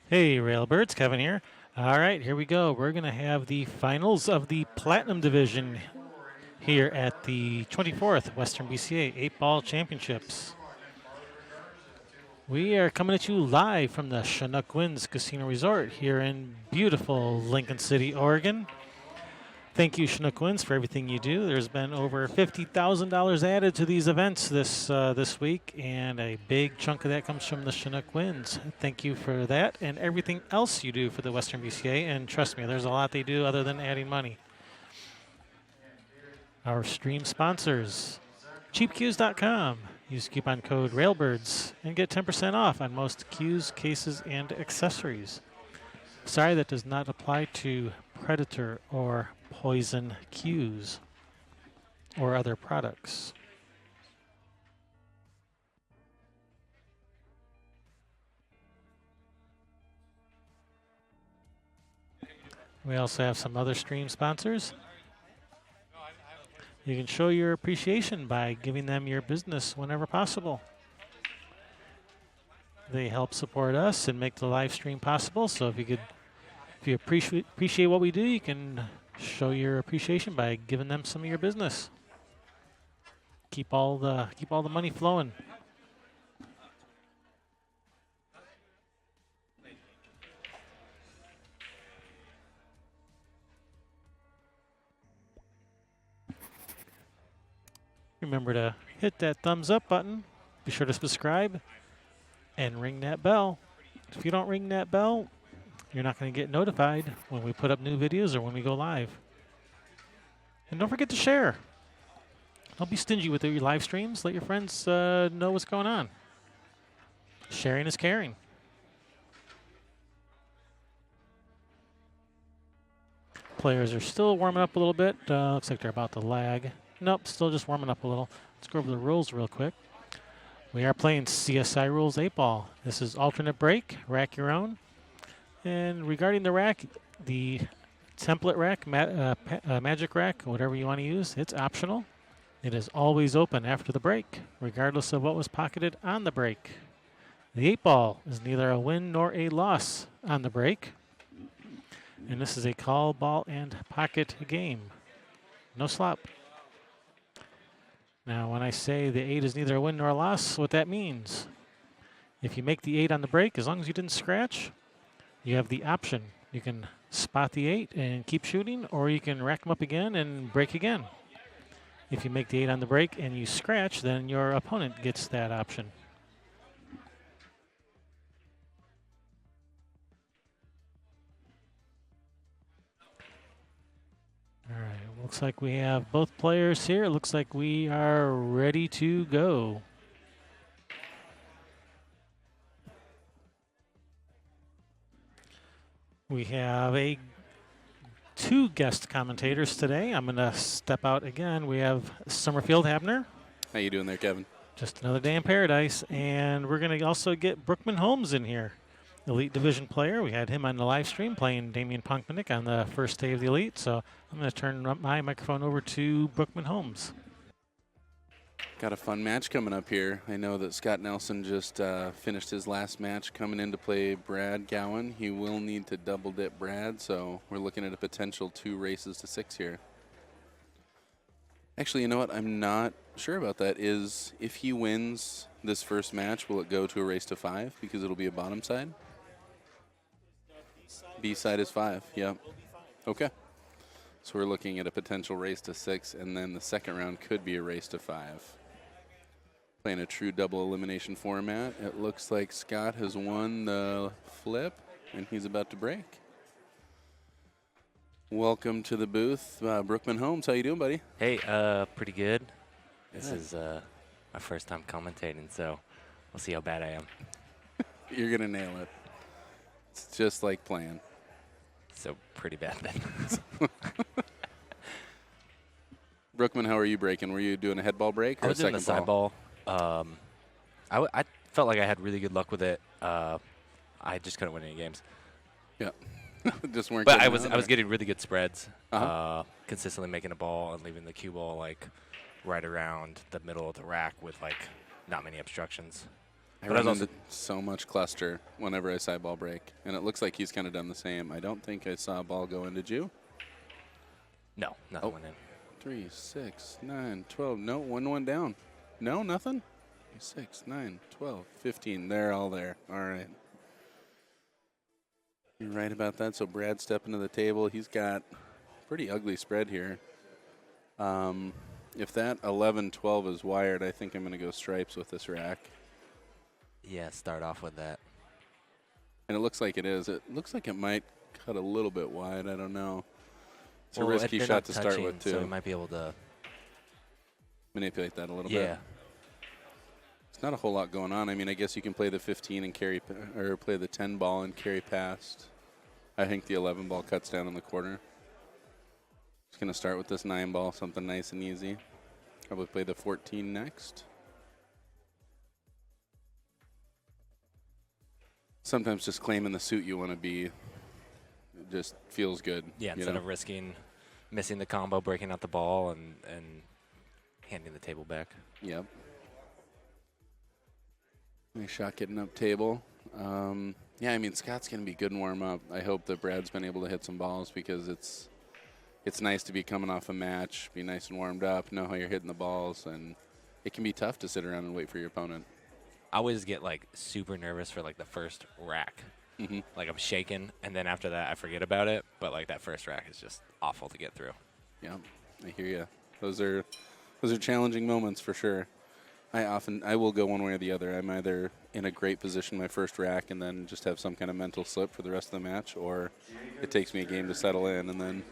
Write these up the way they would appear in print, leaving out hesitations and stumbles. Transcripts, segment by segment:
Hey, Railbirds, Kevin here. All right, here we go. We're going to have the finals of the Platinum Division here at the 24th Western BCA 8-Ball Championships. We are coming at you live from the Chinook Winds Casino Resort here in beautiful Lincoln City, Oregon. Thank you, Chinook Winds, for everything you do. There's been over $50,000 added to these events this week, and a big chunk of that comes from the Chinook Winds. Thank you for that and everything else you do for the Western BCA. And trust me, there's a lot they do other than adding money. Our stream sponsors, cheapcues.com. Use coupon code RAILBIRDS and get 10% off on most cues, cases, and accessories. Sorry, that does not apply to Predator or Poison cues or other products. We also have some other stream sponsors. You can show your appreciation by giving them your business whenever possible. They help support us and make the live stream possible. So if you appreciate what we do, you can show your appreciation by giving them some of your business. Keep all the money flowing. Remember to hit that thumbs up button. Be sure to subscribe and ring that bell. If you don't ring that bell, you're not going to get notified when we put up new videos or when we go live. And don't forget to share. Don't be stingy with your live streams. Let your friends know what's going on. Sharing is caring. Players are still warming up a little bit. Looks like they're about to lag. Nope, still just warming up a little. Let's go over the rules real quick. We are playing CSI Rules 8-Ball. This is alternate break, rack your own. And regarding the rack, the template rack, magic rack, whatever you want to use, it's optional. It is always open after the break, regardless of what was pocketed on the break. The 8-Ball is neither a win nor a loss on the break. And this is a call, ball, and pocket game. No slop. Now, when I say the 8 is neither a win nor a loss, what that means, if you make the 8 on the break, as long as you didn't scratch, you have the option. You can spot the 8 and keep shooting, or you can rack them up again and break again. If you make the 8 on the break and you scratch, then your opponent gets that option. All right, looks like we have both players here. Looks like we are ready to go. We have two guest commentators today. I'm going to step out again. We have Summerfield Habner. How you doing there, Kevin? Just another day in paradise. And we're going to also get Brookman Holmes in here, Elite Division player. We had him on the live stream playing Damian Punkmanik on the first day of the Elite. So I'm going to turn my microphone over to Brookman Holmes. Got a fun match coming up here. I know that Scott Nelson just finished his last match coming in to play Brad Gowin. He will need to double dip Brad, so we're looking at a potential 2 races to 6 here. Actually, you know what? I'm not sure about that. Is if he wins this first match, will it go to a race to 5 because it'll be a bottom side? B side is 5, yeah. Okay. So we're looking at a potential race to 6, and then the second round could be a race to 5. Playing a true double elimination format. It looks like Scott has won the flip, and he's about to break. Welcome to the booth, Brookman Holmes. How you doing, buddy? Hey, pretty good. This is my first time commentating, so we'll see how bad I am. You're going to nail it. It's just like playing. So pretty bad then. Brookman, how are you breaking? Were you doing a head ball break or I was a doing the second side ball. I felt like I had really good luck with it. I just couldn't win any games. Yeah. Just weren't. But I was getting really good spreads. Consistently Making a ball and leaving the cue ball like right around the middle of the rack with like not many obstructions. I But I was run also into so much cluster whenever I sideball break, and it looks like he's kind of done the same. I don't think I saw a ball go in. Did you? no, nothing Oh. went in. 3, 6, 9, 12. No, one went down. No, nothing? 6, 9, 12, 15. They're all there. All right. You're right about that. So Brad stepping to the table. He's got pretty ugly spread here. If that 11-12 is wired, I think I'm going to go stripes with this rack. Yeah, start off with that. And it looks like it is. It looks like it might cut a little bit wide. I don't know. It's Well, a risky they're shot not to start touching, with, too. so we might be able to. Manipulate that a little bit. Yeah. It's not a whole lot going on. I mean, I guess you can play the 15 and carry, or play the 10 ball and carry past. I think the 11 ball cuts down in the corner. Just going to start with this 9 ball, something nice and easy. Probably play the 14 next. Sometimes just claiming the suit you want to be just feels good. Yeah, instead of risking missing the combo, breaking out the ball, and handing the table back. Yep. Nice shot getting up table. Yeah, I mean, Scott's going to be good in warm-up. I hope that Brad's been able to hit some balls because it's nice to be coming off a match, be nice and warmed up, know how you're hitting the balls, and it can be tough to sit around and wait for your opponent. I always get like super nervous for like the first rack. Mm-hmm. Like I'm shaking, and then after that I forget about it. But like that first rack is just awful to get through. Yeah, I hear you. Those are challenging moments for sure. I will go one way or the other. I'm either in a great position my first rack and then just have some kind of mental slip for the rest of the match, or it takes me a game to settle in, and then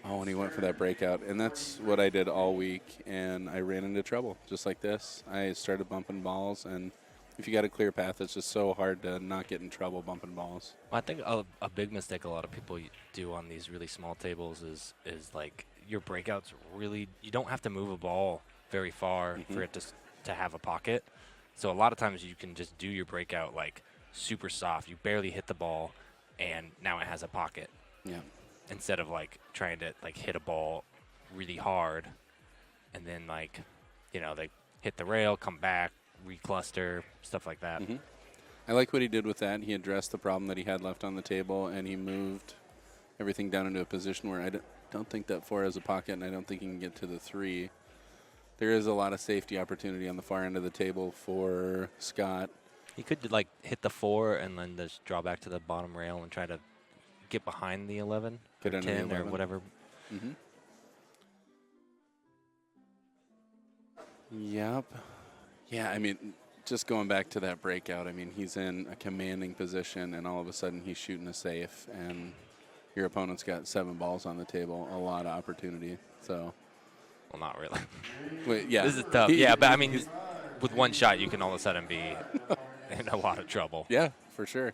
and he went for that breakout. And that's what I did all week, and I ran into trouble just like this. I started bumping balls, and if you got a clear path, it's just so hard to not get in trouble bumping balls. Well, I think a big mistake a lot of people do on these really small tables is like your breakouts really, you don't have to move a ball very far for it to have a pocket. So a lot of times you can just do your breakout like super soft. You barely hit the ball, and now it has a pocket. Yeah. Instead of like trying to like hit a ball really hard, and then like, they hit the rail, come back, recluster, stuff like that. Mm-hmm. I like what he did with that. He addressed the problem that he had left on the table, and he moved everything down into a position where I don't think that 4 has a pocket, and I don't think he can get to the 3. There is a lot of safety opportunity on the far end of the table for Scott. He could like hit the 4 and then just draw back to the bottom rail and try to get behind the 11 Get or under the 10 or 11. whatever. Mm-hmm. Yep. Yeah, I mean, just going back to that breakout, I mean, he's in a commanding position, and all of a sudden he's shooting a safe, and your opponent's got 7 balls on the table, a lot of opportunity. So, Well, not really. wait, yeah. This is tough. Yeah, but I mean, with one shot, you can all of a sudden be in a lot of trouble. Yeah, for sure.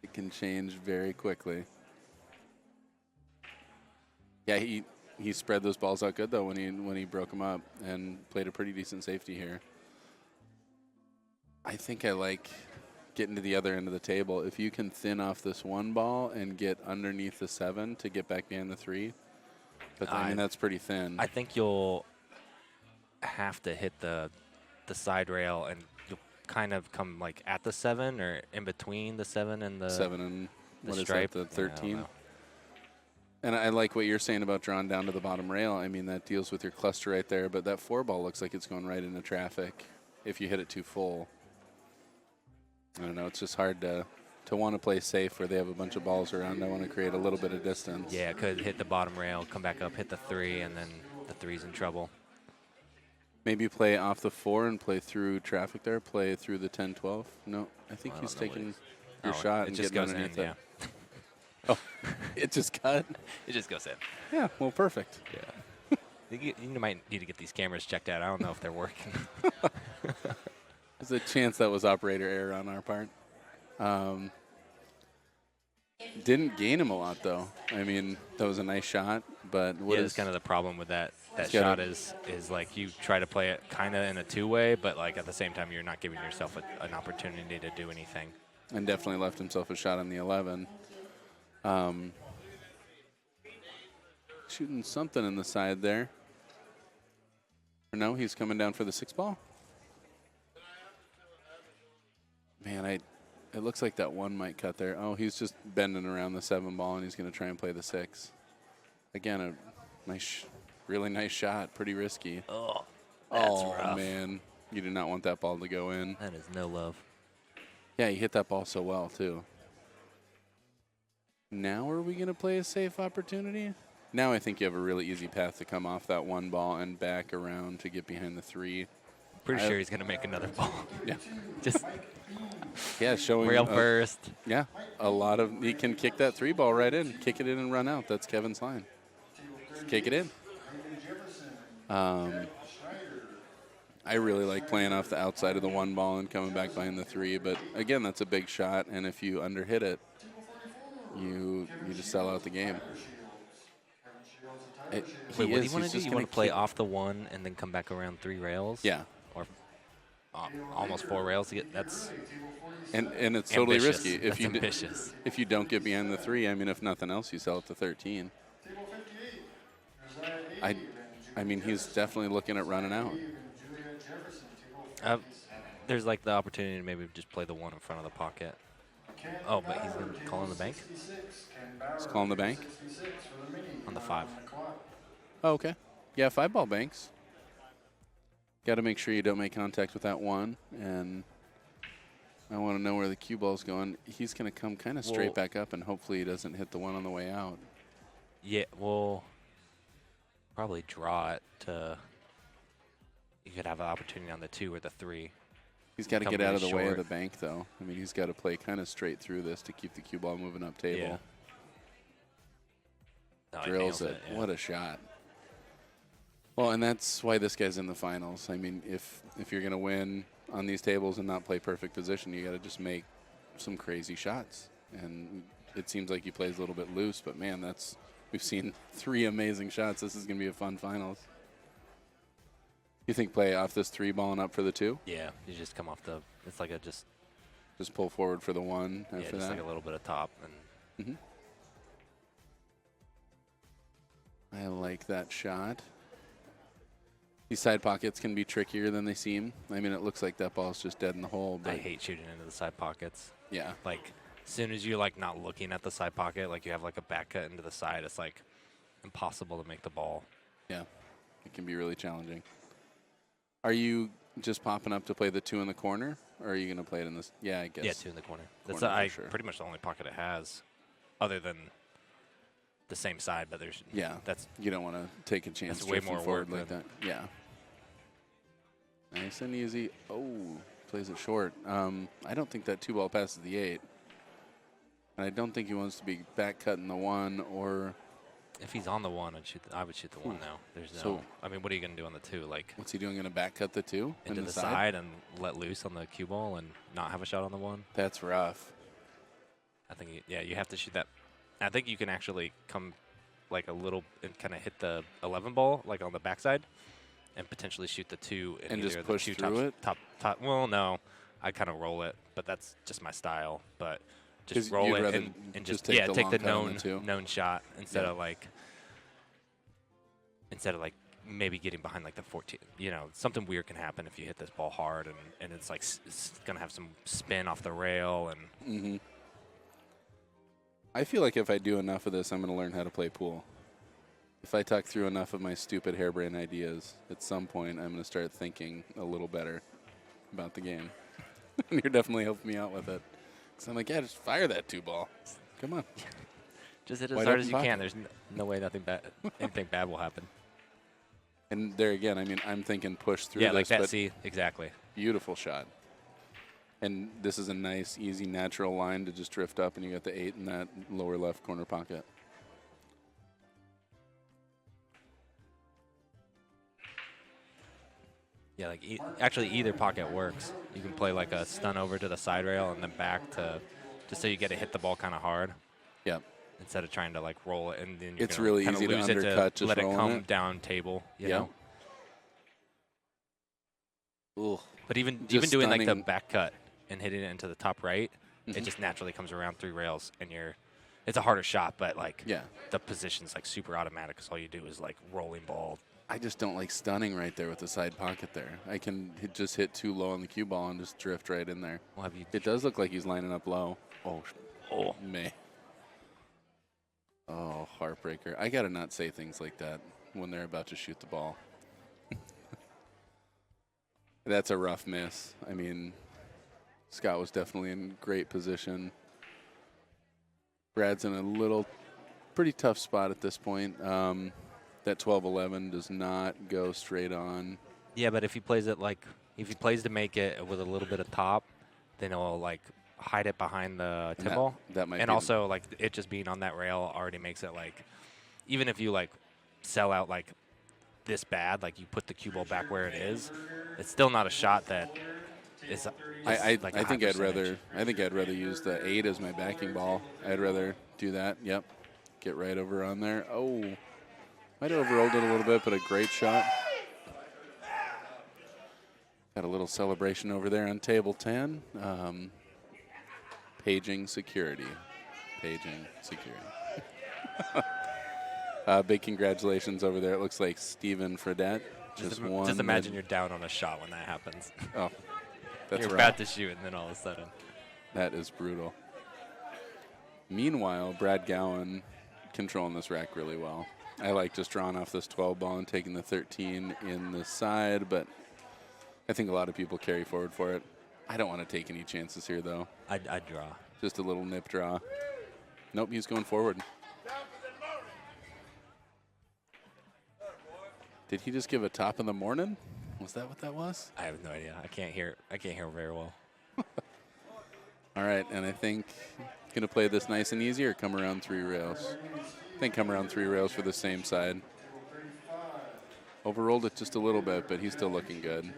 It can change very quickly. Yeah, he spread those balls out good though when he broke them up and played a pretty decent safety here. I think I like getting to the other end of the table. If you can thin off this 1 ball and get underneath the 7 to get back behind the 3, but I mean that's pretty thin. I think you'll have to hit the side rail, and you'll kind of come like at the 7 or in between the 7 and the 7 and the what is stripe. that, the Yeah, I don't 13? know. And I like what you're saying about drawing down to the bottom rail. I mean, that deals with your cluster right there, but that 4 ball looks like it's going right into traffic if you hit it too full. I don't know. It's just hard to want to play safe where they have a bunch of balls around. I want to create a little bit of distance. Yeah, it could hit the bottom rail, come back up, hit the 3, and then the 3's in trouble. Maybe play off the 4 and play through traffic there. Play through the 10-12. No, I think Well, I he's don't know what taking he's- your Oh, shot it and just getting goes in, underneath yeah. it. Oh, it just cut? It just goes in. Yeah, well, perfect. Yeah. You might need to get these cameras checked out. I don't know if they're working. There's a chance that was operator error on our part. Didn't gain him a lot, though. I mean, that was a nice shot, but what Yeah, is that's kind of the problem with that It's shot gotta- is like you try to play it kind of in a 2-way, but like at the same time you're not giving yourself an opportunity to do anything. and definitely left himself a shot on the 11. Shooting something in the side there. Or no, he's coming down for the 6 ball. Man, it looks like that one might cut there. Oh, he's just bending around the 7 ball, and he's going to try and play the 6. Again, a nice, really nice shot. Pretty risky. Oh, that's oh rough. Man, you do not want that ball to go in. That is no love. Yeah, he hit that ball so well too. Now are we going to play a safe opportunity? Now I think you have a really easy path to come off that 1 ball and back around to get behind the 3. Pretty sure he's going to make another ball. Yeah. Just Yeah, showing rail first. Yeah, a lot of he can kick that 3 ball right in, kick it in and run out. That's Kevin's line. Kick it in. I really like playing off the outside of the 1 ball and coming back behind the 3, but again, that's a big shot, and if you underhit it, you just sell out the game. Wait, what do you want to do? You want to play off the 1 and then come back around 3 rails? Yeah. Or almost 4 rails to get. That's and it's totally ambitious. risky. That's ambitious. If you don't get behind the 3, I mean, if nothing else, you sell it to 13. I mean, he's definitely looking at running out. There's like the opportunity to maybe just play the 1 in front of the pocket. Oh, but he's going to call on the bank? He's calling the bank? On the 5. Oh, okay. Yeah, 5 ball banks. Got to make sure you don't make contact with that 1, and I want to know where the cue ball's going. He's going to come kind of straight back up, and hopefully he doesn't hit the 1 on the way out. Yeah, we'll probably draw it to. You could have an opportunity on the 2 or the 3. He's got to get out of the way of the bank, though. I mean, he's got to play kind of straight through this to keep the cue ball moving up table. Yeah. No, Drills it. Yeah. What a shot. Well, and that's why this guy's in the finals. I mean, if you're going to win on these tables and not play perfect position, you got to just make some crazy shots. And it seems like he plays a little bit loose, but man, we've seen 3 amazing shots. This is going to be a fun finals. You think play off this 3 ball and up for the 2? Yeah, you just come off the. It's like a just pull forward for the 1 after just that. like a little bit of top and. I like that shot. These side pockets can be trickier than they seem. I mean, it looks like that ball's just dead in the hole. But I hate shooting into the side pockets. Yeah. Like, as soon as you're like not looking at the side pocket, like you have like a back cut into the side, it's like impossible to make the ball. Yeah, it can be really challenging. Are you just popping up to play the 2 in the corner, or are you going to play it in this? Yeah, I guess. Yeah, 2 in the corner. That's sure. pretty much the only pocket it has, other than the same side. But there's you don't want to take a chance. That's way more forward work like that. Yeah. Nice and easy. Oh, plays it short. I don't think that 2 ball passes the 8. And I don't think he wants to be back cutting the 1 or. If he's on the 1, I would shoot the 1 now. There's no. I mean, what are you going to do on the 2? Like, what's he doing? Going to back cut the 2 into the side and let loose on the cue ball and not have a shot on the 1? That's rough. I think you have to shoot that. I think you can actually come like a little and kind of hit the 11 ball like on the backside and potentially shoot the 2 and just push through it. Top. Well, no, I kind of roll it, but that's just my style. But just roll it and just take the known shot instead of like maybe getting behind like the 14. You know, something weird can happen if you hit this ball hard and it's like it's gonna have some spin off the rail and. I feel like if I do enough of this, I'm going to learn how to play pool. If I talk through enough of my stupid harebrained ideas, at some point I'm going to start thinking a little better about the game. And you're definitely helping me out with it. Because I'm like, yeah, just fire that 2 ball. Come on. Just hit as hard as you can. There's no way anything bad will happen. And there again, I mean, I'm thinking push through this. Yeah, like that. See, exactly. Beautiful shot. And this is a nice, easy, natural line to just drift up, and you got the 8 in that lower left corner pocket. Yeah, like actually either pocket works. You can play like a stun over to the side rail and then back to just so you get to hit the ball kind of hard. Yep. Instead of trying to like roll it and then it's really easy to undercut, just let it come it down table. You know. Ugh. But even doing like the back cut and hitting it into the top right, it just naturally comes around 3 rails, and it's a harder shot, but like the position's like super automatic because all you do is like rolling ball I just don't like stunning right there with the side pocket there. I can just hit too low on the cue ball and just drift right in there. Well, have you It does look like he's lining up low. Oh, meh. Oh, heartbreaker. I got to not say things like that when they're about to shoot the ball. That's a rough miss. I mean, Scott was definitely in great position. Brad's in a pretty tough spot at this point. That 12-11 does not go straight on. Yeah, but if he plays it if he plays to make it with a little bit of top, then he'll like hide it behind the tip ball. That might and be also like it just being on that rail already makes it like, even if you like sell out like this bad, like you put the cue ball back where it is, it's still not a shot that is. I like a I high think I'd percentage. rather use the 8 as my backing ball. I'd rather do that. Yep. Get right over on there. Oh. Might have overrolled it a little bit, but a great shot. Got a little celebration over there on table 10. Paging security. Paging security. Big congratulations over there. It looks like Steven Fredette just won. Just imagine you're down on a shot when that happens. Oh, that's You're rough. about to shoot, and then all of a sudden. That is brutal. Meanwhile, Brad Gowin controlling this rack really well. I like just drawing off this 12 ball and taking the 13 in the side, but I think a lot of people carry forward for it. I don't want to take any chances here, though. I'd draw. Just a little nip draw. Nope, he's going forward. Did he just give a top in the morning? Was that what that was? I have no idea. I can't hear very well. All right, and I think going to play this nice and easy or come around 3 rails? I think come around 3 rails for the same side. Overrolled it just a little bit, but he's still looking good.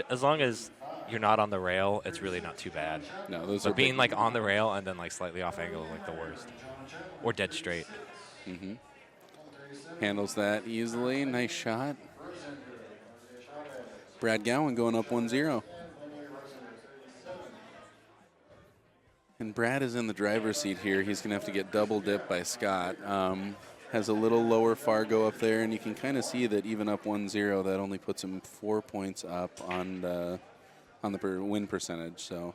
As long as you're not on the rail, it's really not too bad. No, those But are being like on the rail and then like slightly off angle is like the worst. Or dead straight. Mm-hmm. Handles that easily. Nice shot. Brad Gowin going up 1-0. And Brad is in the driver's seat here. He's going to have to get double dipped by Scott. Has a little lower Fargo up there, and you can kind of see that even up 1-0, that only puts him 4 points up on the win percentage. So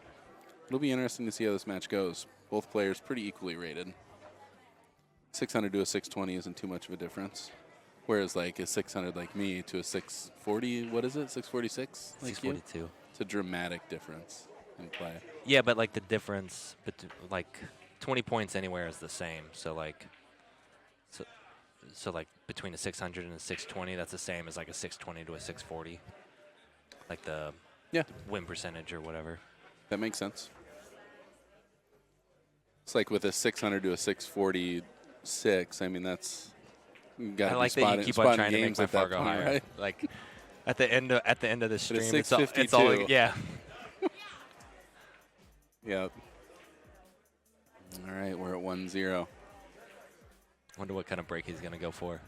it'll be interesting to see how this match goes. Both players pretty equally rated. 600 to a 620 isn't too much of a difference. Whereas like a 600 like me to a 640, what is it, 646? Like 642. you? It's a dramatic difference in play. Yeah, but like the difference, like 20 points anywhere is the same. So like, so like between a 600 and a 620, that's the same as like a 620 to a 640. Like the win percentage or whatever. That makes sense. It's like with a 600 to a 646. I mean, that's got to I like be that you keep on trying to make my at that Fargo point, higher. right? Like at the end of the stream, it's all 652. yeah. Yep. All right, we're at 1-0. Wonder what kind of break he's gonna go for.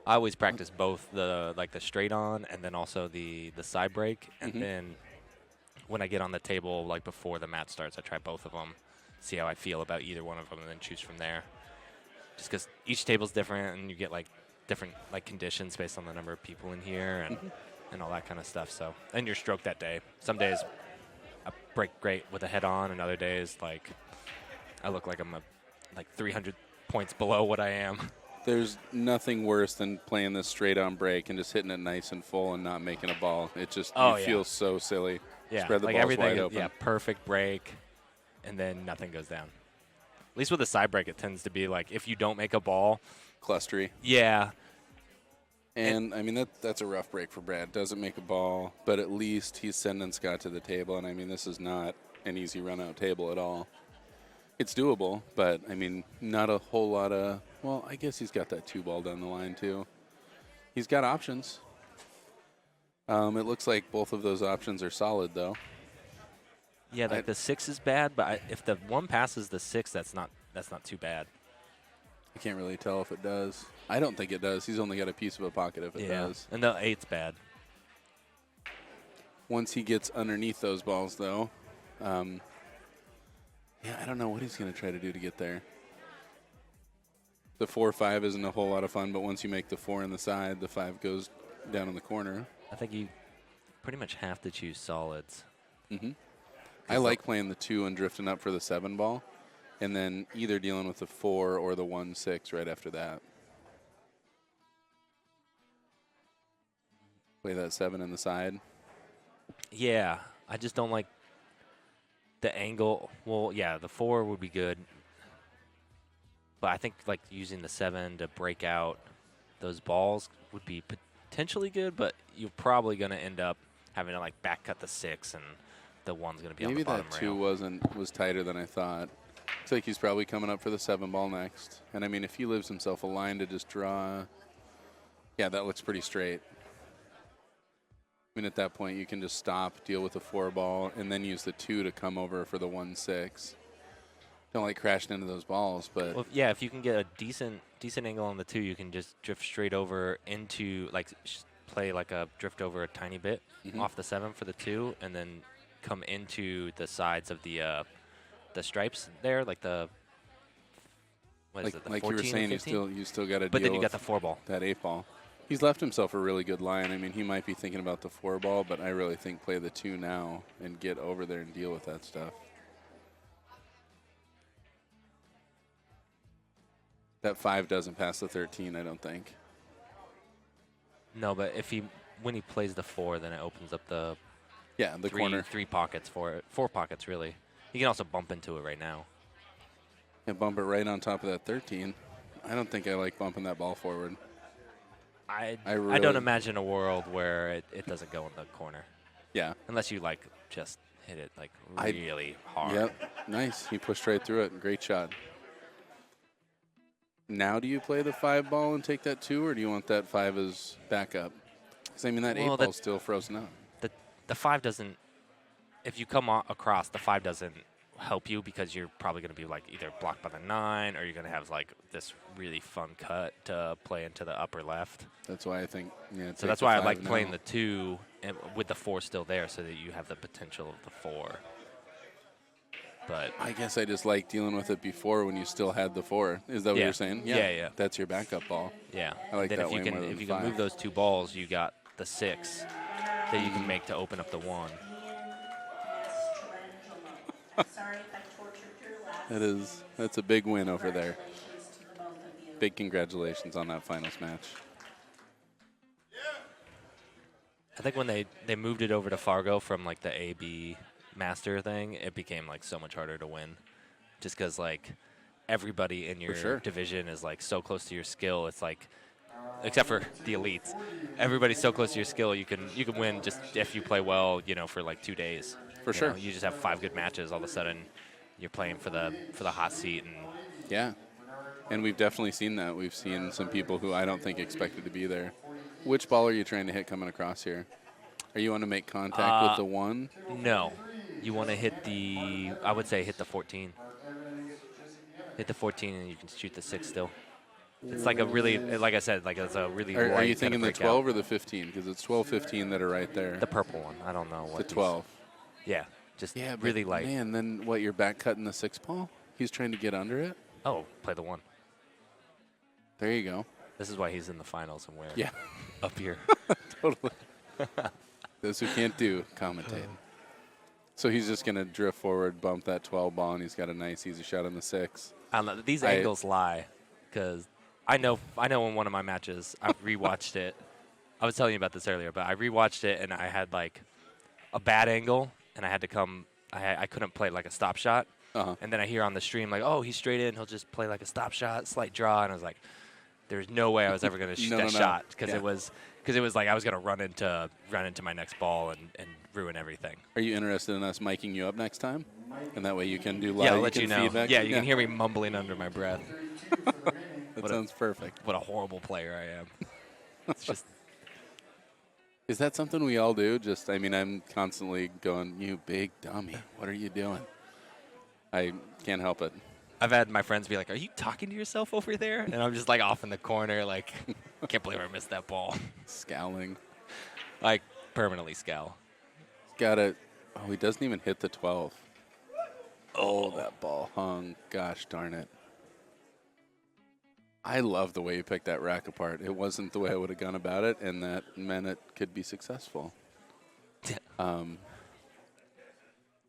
I always practice both the straight on and then also the side break, and then when I get on the table like before the match starts, I try both of them, see how I feel about either one of them, and then choose from there. Just because each table's different, and you get like different like conditions based on the number of people in here and all that kind of stuff. So and your stroke that day. Some days I break great with a head on, and other days like I look like I'm like 300 points below what I am. There's nothing worse than playing this straight on break and just hitting it nice and full and not making a ball. It just feels so silly. Yeah, Spread the like balls everything wide is, open. yeah, perfect break, and then nothing goes down. At least with a side break, it tends to be like if you don't make a ball, Clustery. yeah. And I mean, that's a rough break for Brad. Doesn't make a ball, but at least he's sending Scott to the table. And I mean, this is not an easy run out table at all. It's doable, but I mean, not a whole lot of, well, I guess he's got that 2 ball down the line too. He's got options. It looks like both of those options are solid though. Yeah, like the 6 is bad, but if the 1 passes the 6, that's not too bad. I can't really tell if it does. I don't think it does. He's only got a piece of a pocket if it does. And the 8's bad. Once he gets underneath those balls though, yeah, I don't know what he's going to try to do to get there. The 4-5 isn't a whole lot of fun, but once you make the 4 in the side, the 5 goes down in the corner. I think you pretty much have to choose solids. Mm-hmm. I like playing the 2 and drifting up for the 7 ball, and then either dealing with the 4 or the 1-6 right after that. Play that 7 in the side. Yeah, I just don't like the angle. Well, yeah, the 4 would be good. But I think like using the 7 to break out those balls would be potentially good, but you're probably going to end up having to like back cut the 6 and the 1's going to be Maybe on the bottom that 2 rail. was tighter than I thought. Looks like he's probably coming up for the 7 ball next. And I mean, if he leaves himself a line to just draw, yeah, that looks pretty straight. I mean, at that point, you can just stop, deal with the 4 ball, and then use the 2 to come over for the 1-6. Don't like crashing into those balls, but Well, yeah, if you can get a decent angle on the 2, you can just drift straight over into like play like a drift over a tiny bit off the 7 for the 2, and then come into the sides of the stripes there, like the what is it? The like 14 you were saying, and 15? you still got to deal But then you with got the 4 ball. that 8 ball. He's left himself a really good line. I mean, he might be thinking about the 4 ball, but I really think play the 2 now and get over there and deal with that stuff. That 5 doesn't pass the 13, I don't think. No, but when he plays the 4, then it opens up the Yeah, the corner. 3 pockets for it. 4 pockets, really. He can also bump into it right now. And bump it right on top of that 13. I don't think I like bumping that ball forward. I really don't imagine a world where it doesn't go in the corner. Yeah. Unless you, like, just hit it, like, really hard. Yep. Nice. He pushed right through it. Great shot. Now do you play the 5 ball and take that 2, or do you want that 5 as backup? Because, I mean, that 8 ball's still frozen up. The 5 doesn't – if you come across, the 5 doesn't help you because you're probably going to be, like, either blocked by the 9 or you're going to have, like, this really fun cut to play into the upper left. That's why I think, yeah. So that's why I like playing the 2 and with the 4 still there so that you have the potential of the 4. But I guess I just like dealing with it before when you still had the 4. Is that what you're saying? Yeah. That's your backup ball. Yeah. I like then that if you way can more than if you 5. can move those 2 balls, you got the 6 that you can make to open up the 1. That's a big win over there. Big congratulations on that finals match. I think when they moved it over to Fargo from like the AB Master thing, it became like so much harder to win, just because like everybody in your division is like so close to your skill. It's like, except for the elites, everybody's so close to your skill. You can win just if you play well, for like 2 days. For sure. You just have 5 good matches. All of a sudden, you're playing for the hot seat. And yeah, and we've definitely seen that. We've seen some people who I don't think expected to be there. Which ball are you trying to hit coming across here? Are you want to make contact with the 1? No. You want to hit I would say hit the 14. Hit the 14 and you can shoot the 6 still. It's like a really, like I said, like it's a really Are you light thinking kind the of 12 or the 15? Because it's 12, 15 that are right there. The purple one. I don't know what. The 12. Yeah. Just Yeah, really light. Man, then what, you're back cutting the 6 ball? He's trying to get under it? Oh, play the 1. There you go. This is why he's in the finals and we're Yeah. up here. Totally. Those who can't do, commentate. So he's just going to drift forward, bump that 12 ball, and he's got a nice, easy shot on the 6. I don't know. These angles lie because I know in one of my matches, I rewatched it. I was telling you about this earlier, but I rewatched it, and I had, like, a bad angle, and I had to come – I couldn't play, like, a stop shot. And then I hear on the stream, like, oh, he's straight in. He'll just play, like, a stop shot, slight draw. And I was like, there's no way I was ever going to shoot that shot because it was like I was going to run into my next ball and ruin everything. Are you interested in us miking you up next time? And that way you can do live. Yeah, I'll let you know. Feedback? Yeah, you can hear me mumbling under my breath. That sounds perfect. What a horrible player I am. It's just. Is that something we all do? Just, I mean, I'm constantly going, you big dummy, what are you doing? I can't help it. I've had my friends be like, are you talking to yourself over there? And I'm just like off in the corner, like, I can't believe I missed that ball. Scowling. I permanently scowl. Got it. Oh, he doesn't even hit the 12. Oh, that ball hung. Gosh darn it. I love the way you picked that rack apart. It wasn't the way I would have gone about it, and that meant it could be successful.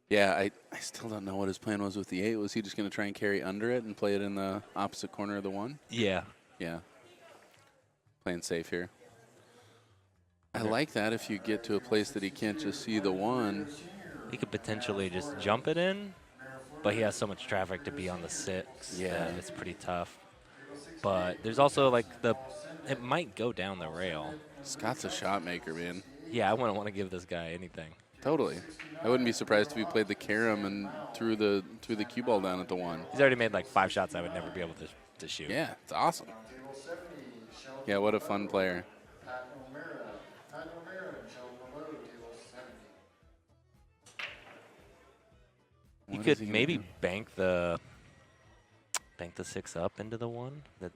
Yeah, I still don't know what his plan was with the 8. Was he just going to try and carry under it and play it in the opposite corner of the 1? Yeah. Yeah. Playing safe here. I like that if you get to a place that he can't just see the 1. He could potentially just jump it in, but he has so much traffic to be on the 6 Yeah. that it's pretty tough. But there's also like it might go down the rail. Scott's a shot maker, man. Yeah, I wouldn't want to give this guy anything. Totally. I wouldn't be surprised if he played the carom and threw the cue ball down at the 1. He's already made like 5 shots I would never be able to shoot. Yeah, it's awesome. Yeah, what a fun player. You What could is he gonna maybe do? bank the 6 up into the 1. That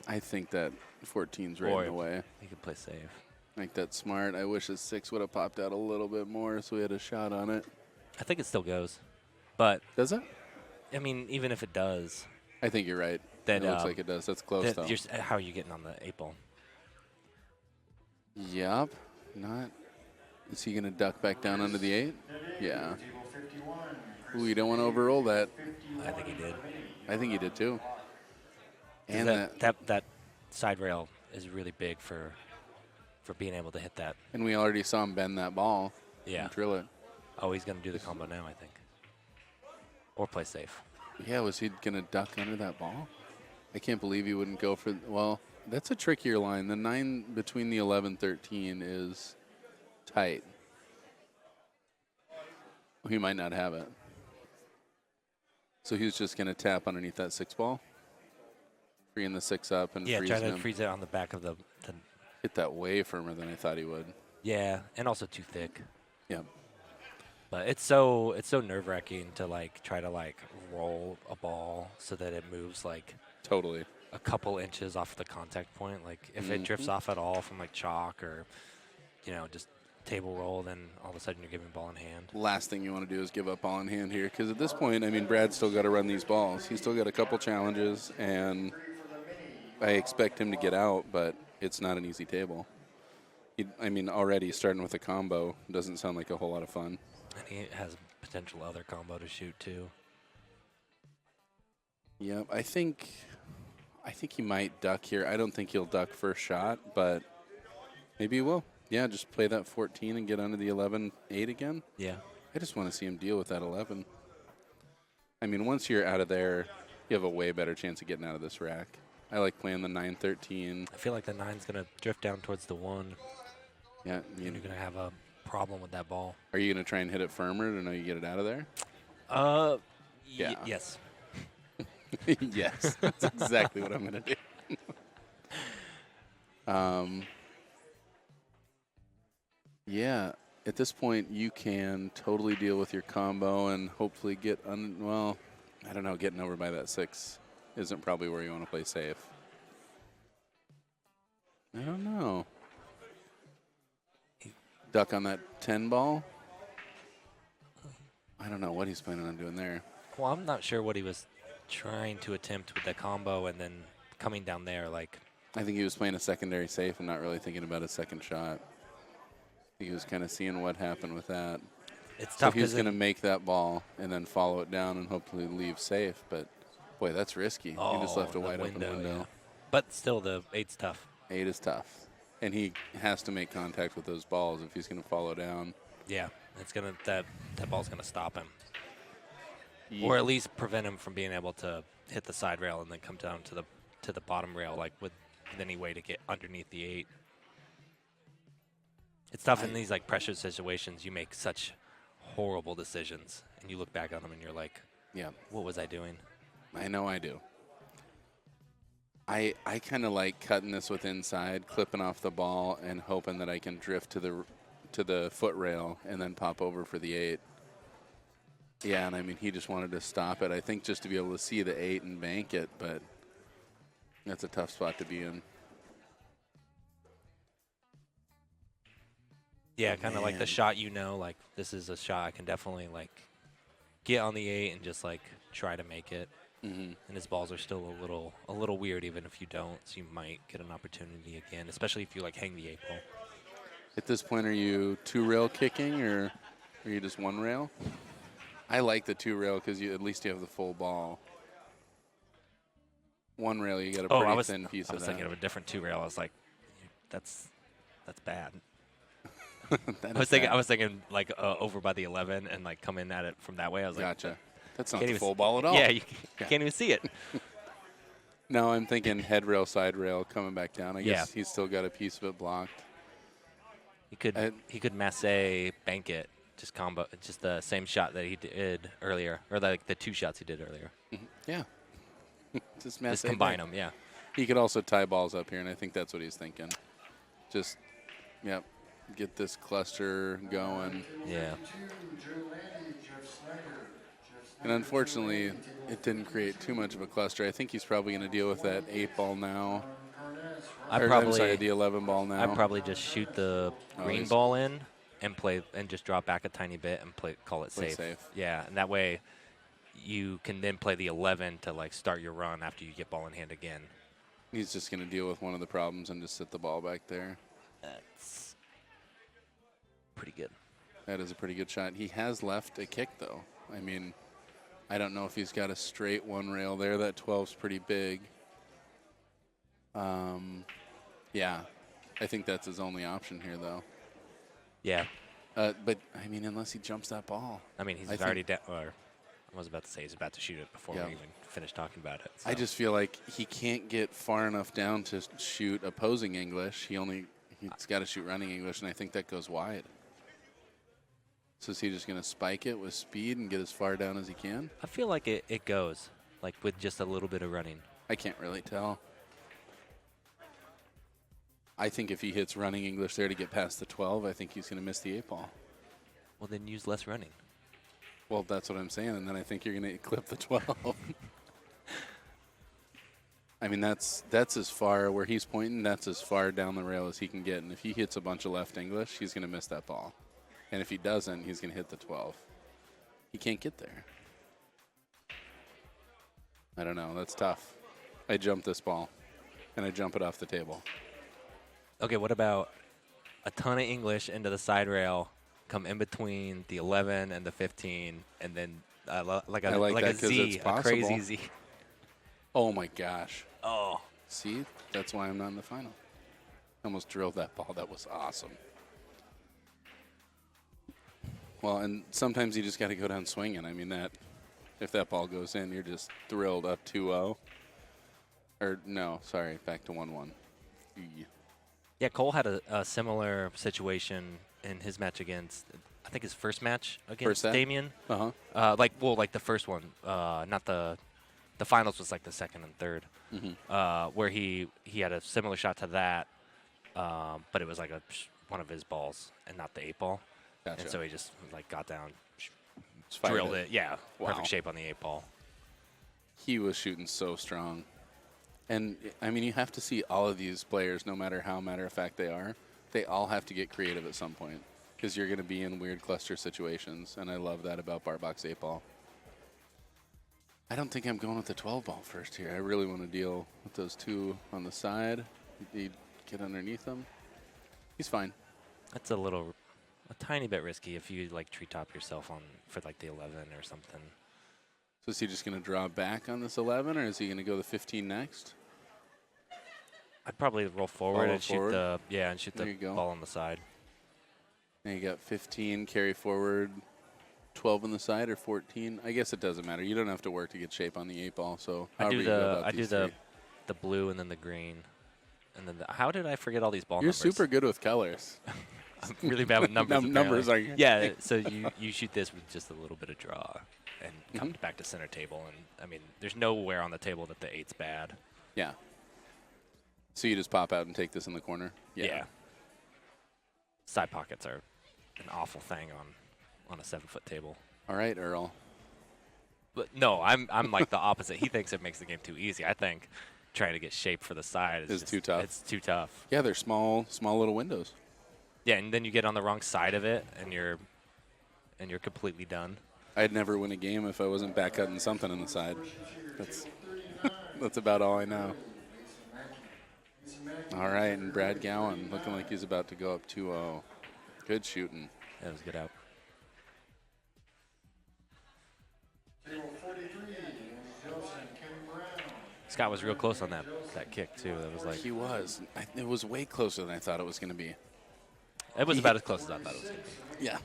I think that 14's right in the way. he could play safe. I think that's smart. I wish his 6 would have popped out a little bit more so we had a shot on it. I think it still goes, but Does it? I mean, even if it does, I think you're right. then It looks like it does. That's close, though. how are you getting on the 8 ball? Yep. Not. Is he going to duck back down under the 8? Yeah. Ooh, you don't want to overroll that. I think he did. I think he did, too. 'Cause And that side rail is really big for being able to hit that. and we already saw him bend that ball. Yeah. And drill it. Oh, he's going to do the combo now, I think. Or play safe. Yeah, was he going to duck under that ball? I can't believe he wouldn't go for, well, that's a trickier line. The 9 between the 11, 13 is tight. He might not have it. So he's just going to tap underneath that 6 ball, freeing the 6 up and Yeah, freeze try to him. freeze it on the back of the Hit that way firmer than I thought he would. yeah, and also too thick. Yeah. But it's so nerve-wracking to like try to like roll a ball so that it moves like Totally. a couple inches off the contact point. Like if it drifts off at all from like chalk or just table roll, then all of a sudden you're giving ball in hand. Last thing you want to do is give up ball in hand here, because at this point, I mean, Brad's still got to run these balls. He's still got a couple challenges, and I expect him to get out, but it's not an easy table. I mean, already starting with a combo doesn't sound like a whole lot of fun. And he has potential other combo to shoot too. Yep, I think he might duck here. I don't think he'll duck first shot, but maybe he will. Yeah, just play that 14 and get under the 11-8 again. Yeah. I just want to see him deal with that 11. I mean, once you're out of there, you have a way better chance of getting out of this rack. I like playing the 9-13. I feel like the 9's going to drift down towards the 1. Yeah, And you're going to have a problem with that ball. Are you going to try and hit it firmer to know you get it out of there? Yeah. Yes. Yes, that's exactly what I'm going to do. Yeah, at this point, you can totally deal with your combo and hopefully get, well, I don't know, getting over by that 6 isn't probably where you want to play safe. I don't know. Duck on that 10 ball? I don't know what he's planning on doing there. Well, I'm not sure what he was trying to attempt with the combo and then coming down there. Like, I think he was playing a secondary safe and not really thinking about a second shot. He was kind of seeing what happened with that. it's So tough he's because going to make that ball and then follow it down and hopefully leave safe. But, boy, that's risky. He just left a wide open window. Yeah. But still, the 8's tough. 8 is tough. And he has to make contact with those balls if he's going to follow down. Yeah, that ball's gonna stop him, or at least prevent him from being able to hit the side rail and then come down to the bottom rail, like with any way to get underneath the 8. It's tough in these like pressure situations. You make such horrible decisions, and you look back on them and you're like, Yeah, "What was I doing?" I know I do. I kind of like cutting this with inside, clipping off the ball, and hoping that I can drift to the foot rail and then pop over for the 8. Yeah, and I mean, he just wanted to stop it. I think just to be able to see the 8 and bank it, but that's a tough spot to be in. Yeah, kind of like the Man. shot. Like this is a shot I can definitely like get on the 8 and just like try to make it. Mm-hmm. and his balls are still a little weird even if you don't. So you might get an opportunity again, especially if you like hang the 8-ball. At this point, are you 2-rail kicking or are you just 1-rail? I like the 2-rail because at least you have the full ball. 1-rail, you got a pretty thin piece I of was that. thinking of a different 2-rail. I was like, that's bad. That I was is bad. thinking like over by the 11 and like come in at it from that way. I was Gotcha. like, That's not can't the even full ball at all. Yeah, you Yeah. can't even see it. No, I'm thinking head rail, side rail coming back down. I Yeah. guess he's still got a piece of it blocked. He could masse bank it, just combo, just the same shot that he did earlier, or like the 2 shots he did earlier. Yeah. Just Just combine them, yeah. He could also tie balls up here, and I think that's what he's thinking. Just, yep, get this cluster going. Yeah. And unfortunately, it didn't create too much of a cluster. I think he's probably going to deal with that 8-ball now. I'm sorry, the 11-ball now. I'd probably just shoot the green ball in and just drop back a tiny bit and call it safe. Yeah, and that way you can then play the 11 to like start your run after you get ball in hand again. He's just going to deal with one of the problems and just sit the ball back there. That's pretty good. That is a pretty good shot. He has left a kick, though. I mean, I don't know if he's got a straight 1-rail there. That 12's pretty big. Yeah, I think that's his only option here, though. Yeah. But, I mean, unless he jumps that ball. I mean, he's already down. I was about to say he's about to shoot it before we even finished talking about it. So. I just feel like he can't get far enough down to shoot opposing English. He's got to shoot running English, and I think that goes wide. So is he just going to spike it with speed and get as far down as he can? I feel like it goes, like with just a little bit of running. I can't really tell. I think if he hits running English there to get past the 12, I think he's going to miss the 8-ball. Well, then use less running. Well, that's what I'm saying, and then I think you're going to clip the 12. I mean, that's as far where he's pointing, that's as far down the rail as he can get. And if he hits a bunch of left English, he's going to miss that ball. And if he doesn't, he's going to hit the 12. He can't get there. I don't know. That's tough. I jump this ball, and I jump it off the table. Okay, what about a ton of English into the side rail, come in between the 11 and the 15, and then like a Z, a crazy Z. Oh, my gosh. Oh. See? That's why I'm not in the final. I almost drilled that ball. That was awesome. Well, and sometimes you just got to go down swinging. I mean, if that ball goes in, you're just thrilled up 2-0. Or, no, sorry, back to 1-1. Yeah, Cole had a similar situation in his match against, I think his first match against Damien. Uh-huh. Like the first one, not the finals was like the second and third, where he had a similar shot to that, but it was like one of his balls and not the 8-ball. Gotcha. And so he just like got down, drilled it. Yeah, wow. Perfect shape on the 8-ball. He was shooting so strong. And, I mean, you have to see all of these players, no matter how matter-of-fact they are, they all have to get creative at some point because you're going to be in weird cluster situations, and I love that about Barbox 8-ball. I don't think I'm going with the 12-ball first here. I really want to deal with those 2 on the side. You get underneath them. He's fine. That's a tiny bit risky if you like treetop yourself for like the 11 or something. So is he just going to draw back on this 11, or is he going to go the 15 next? I'd probably roll forward and shoot the ball on the side. And you got 15, carry forward, 12 on the side, or 14. I guess it doesn't matter. You don't have to work to get shape on the 8-ball. So I do the blue and then the green, and then how did I forget all these ball numbers? You're super good with colors. I'm really bad with numbers. Numbers are you? Yeah. So you shoot this with just a little bit of draw, and come back to center table, and I mean, there's nowhere on the table that the 8's bad. Yeah. So you just pop out and take this in the corner? Yeah. Side pockets are an awful thing on a 7-foot table. All right, Earl. But no, I'm like the opposite. He thinks it makes the game too easy. I think trying to get shape for the side is too tough. It's too tough. Yeah, they're small little windows. Yeah, and then you get on the wrong side of it, and you're completely done. I'd never win a game if I wasn't back cutting something on the side. That's about all I know. All right, and Brad Gowin looking like he's about to go up 2-0. Good shooting. That was good out. Scott was real close on that kick too. That was like He was. It was way closer than I thought it was going to be. it was about as close as I thought it was going to be. Yeah.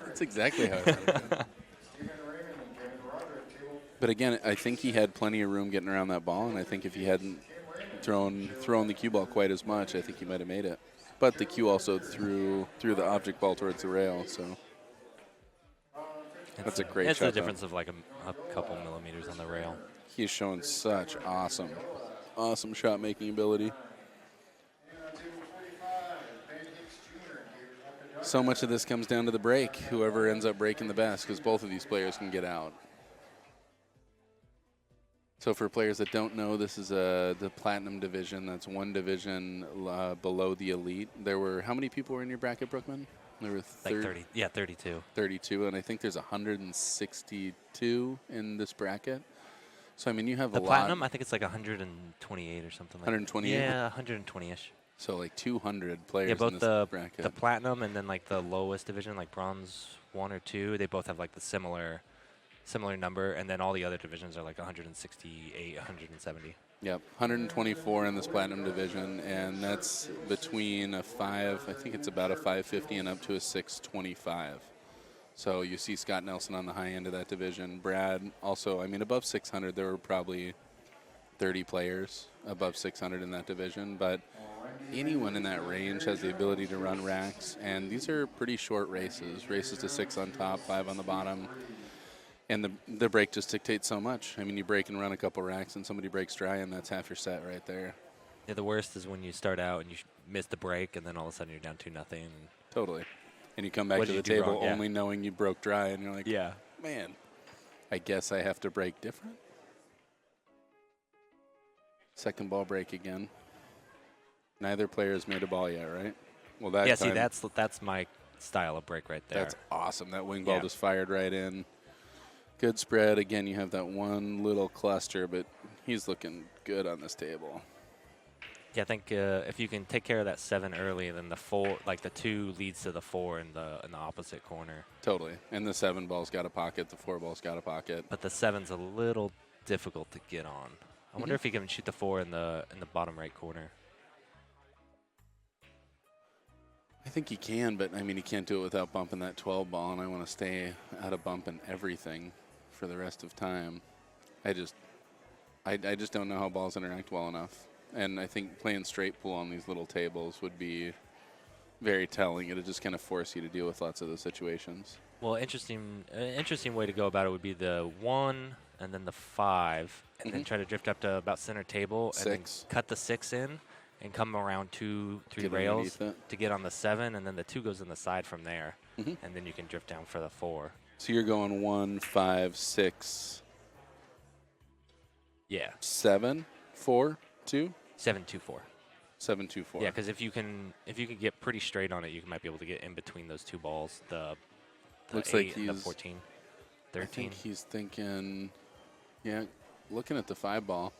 That's exactly how I thought it was going to be. But again, I think he had plenty of room getting around that ball, and I think if he hadn't thrown the cue ball quite as much, I think he might have made it. But the cue also threw the object ball towards the rail, so that's a great shot. It's a difference of like a couple millimeters on the rail. He's shown such awesome shot-making ability. So much of this comes down to the break, whoever ends up breaking the best, because both of these players can get out. So for players that don't know, this is the Platinum division. That's one division below the Elite. There were, how many people were in your bracket, Brookman? There were Like 30, yeah, 32. 32, and I think there's 162 in this bracket. So, I mean, you have The a lot. Platinum, I think it's like 128 or something like that. 128? Yeah, 120-ish. So, like 200 players Yeah, both in this bracket. the Platinum and then like the lowest division, like Bronze 1 or 2, they both have like the similar number, and then all the other divisions are like 168, 170. Yep, 124 in this Platinum division, and that's between a 5, I think it's about a 550 and up to a 625. So you see Scott Nelson on the high end of that division. Brad also, I mean, above 600, there were probably 30 players above 600 in that division, but anyone in that range has the ability to run racks, and these are pretty short races to 6 on top, 5 on the bottom. And the break just dictates so much. I mean, you break and run a couple racks, and somebody breaks dry, and that's half your set right there. Yeah, the worst is when you start out and you miss the break, and then all of a sudden you're down 2-0. Totally. And you come back What to did the you do table wrong? Yeah. only knowing you broke dry, and you're like, Yeah. man, I guess I have to break different. Second ball break again. Neither player has made a ball yet, right? Well, that Yeah, time, see, that's my style of break right there. that's awesome. That wing ball Yeah. just fired right in. Good spread. Again, you have that one little cluster, but he's looking good on this table. Yeah, I think if you can take care of that 7 early, then the 4, like the 2 leads to the 4 in the opposite corner. Totally. And the 7 ball's got a pocket. The 4 ball's got a pocket. But the 7's a little difficult to get on. I wonder if he can shoot the 4 in the bottom right corner. I think he can, but I mean, he can't do it without bumping that 12 ball, and I want to stay out of bumping everything for the rest of time. I just don't know how balls interact well enough. And I think playing straight pool on these little tables would be very telling. It'll just kind of force you to deal with lots of those situations. Well, interesting way to go about it would be the 1 and then the 5, and then try to drift up to about center table and then 6. cut the 6 in and come around 2, 3 Get rails underneath it. to get on the 7, and then the 2 goes in the side from there, and then you can drift down for the 4. So you're going 1, 5, 6, Yeah, 7, 4, 2, 7, 2, 4. 7, 2, 4. Yeah, because if you can get pretty straight on it, you might be able to get in between those 2 balls, the Looks 8 like and the he's 14, I 13. think he's thinking, yeah, looking at the 5 ball.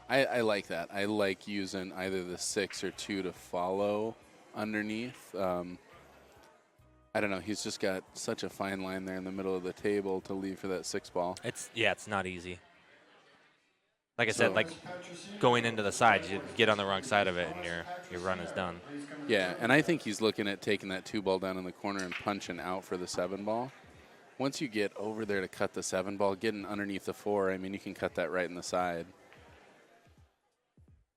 I like that. I like using either the 6 or 2 to follow underneath. I don't know. He's just got such a fine line there in the middle of the table to leave for that 6 ball. It's not easy. Like I said, like going into the side, you get on the wrong side of it, and your run is done. Yeah, and I think he's looking at taking that 2 ball down in the corner and punching out for the 7 ball. Once you get over there to cut the 7 ball, getting underneath the 4, I mean, you can cut that right in the side.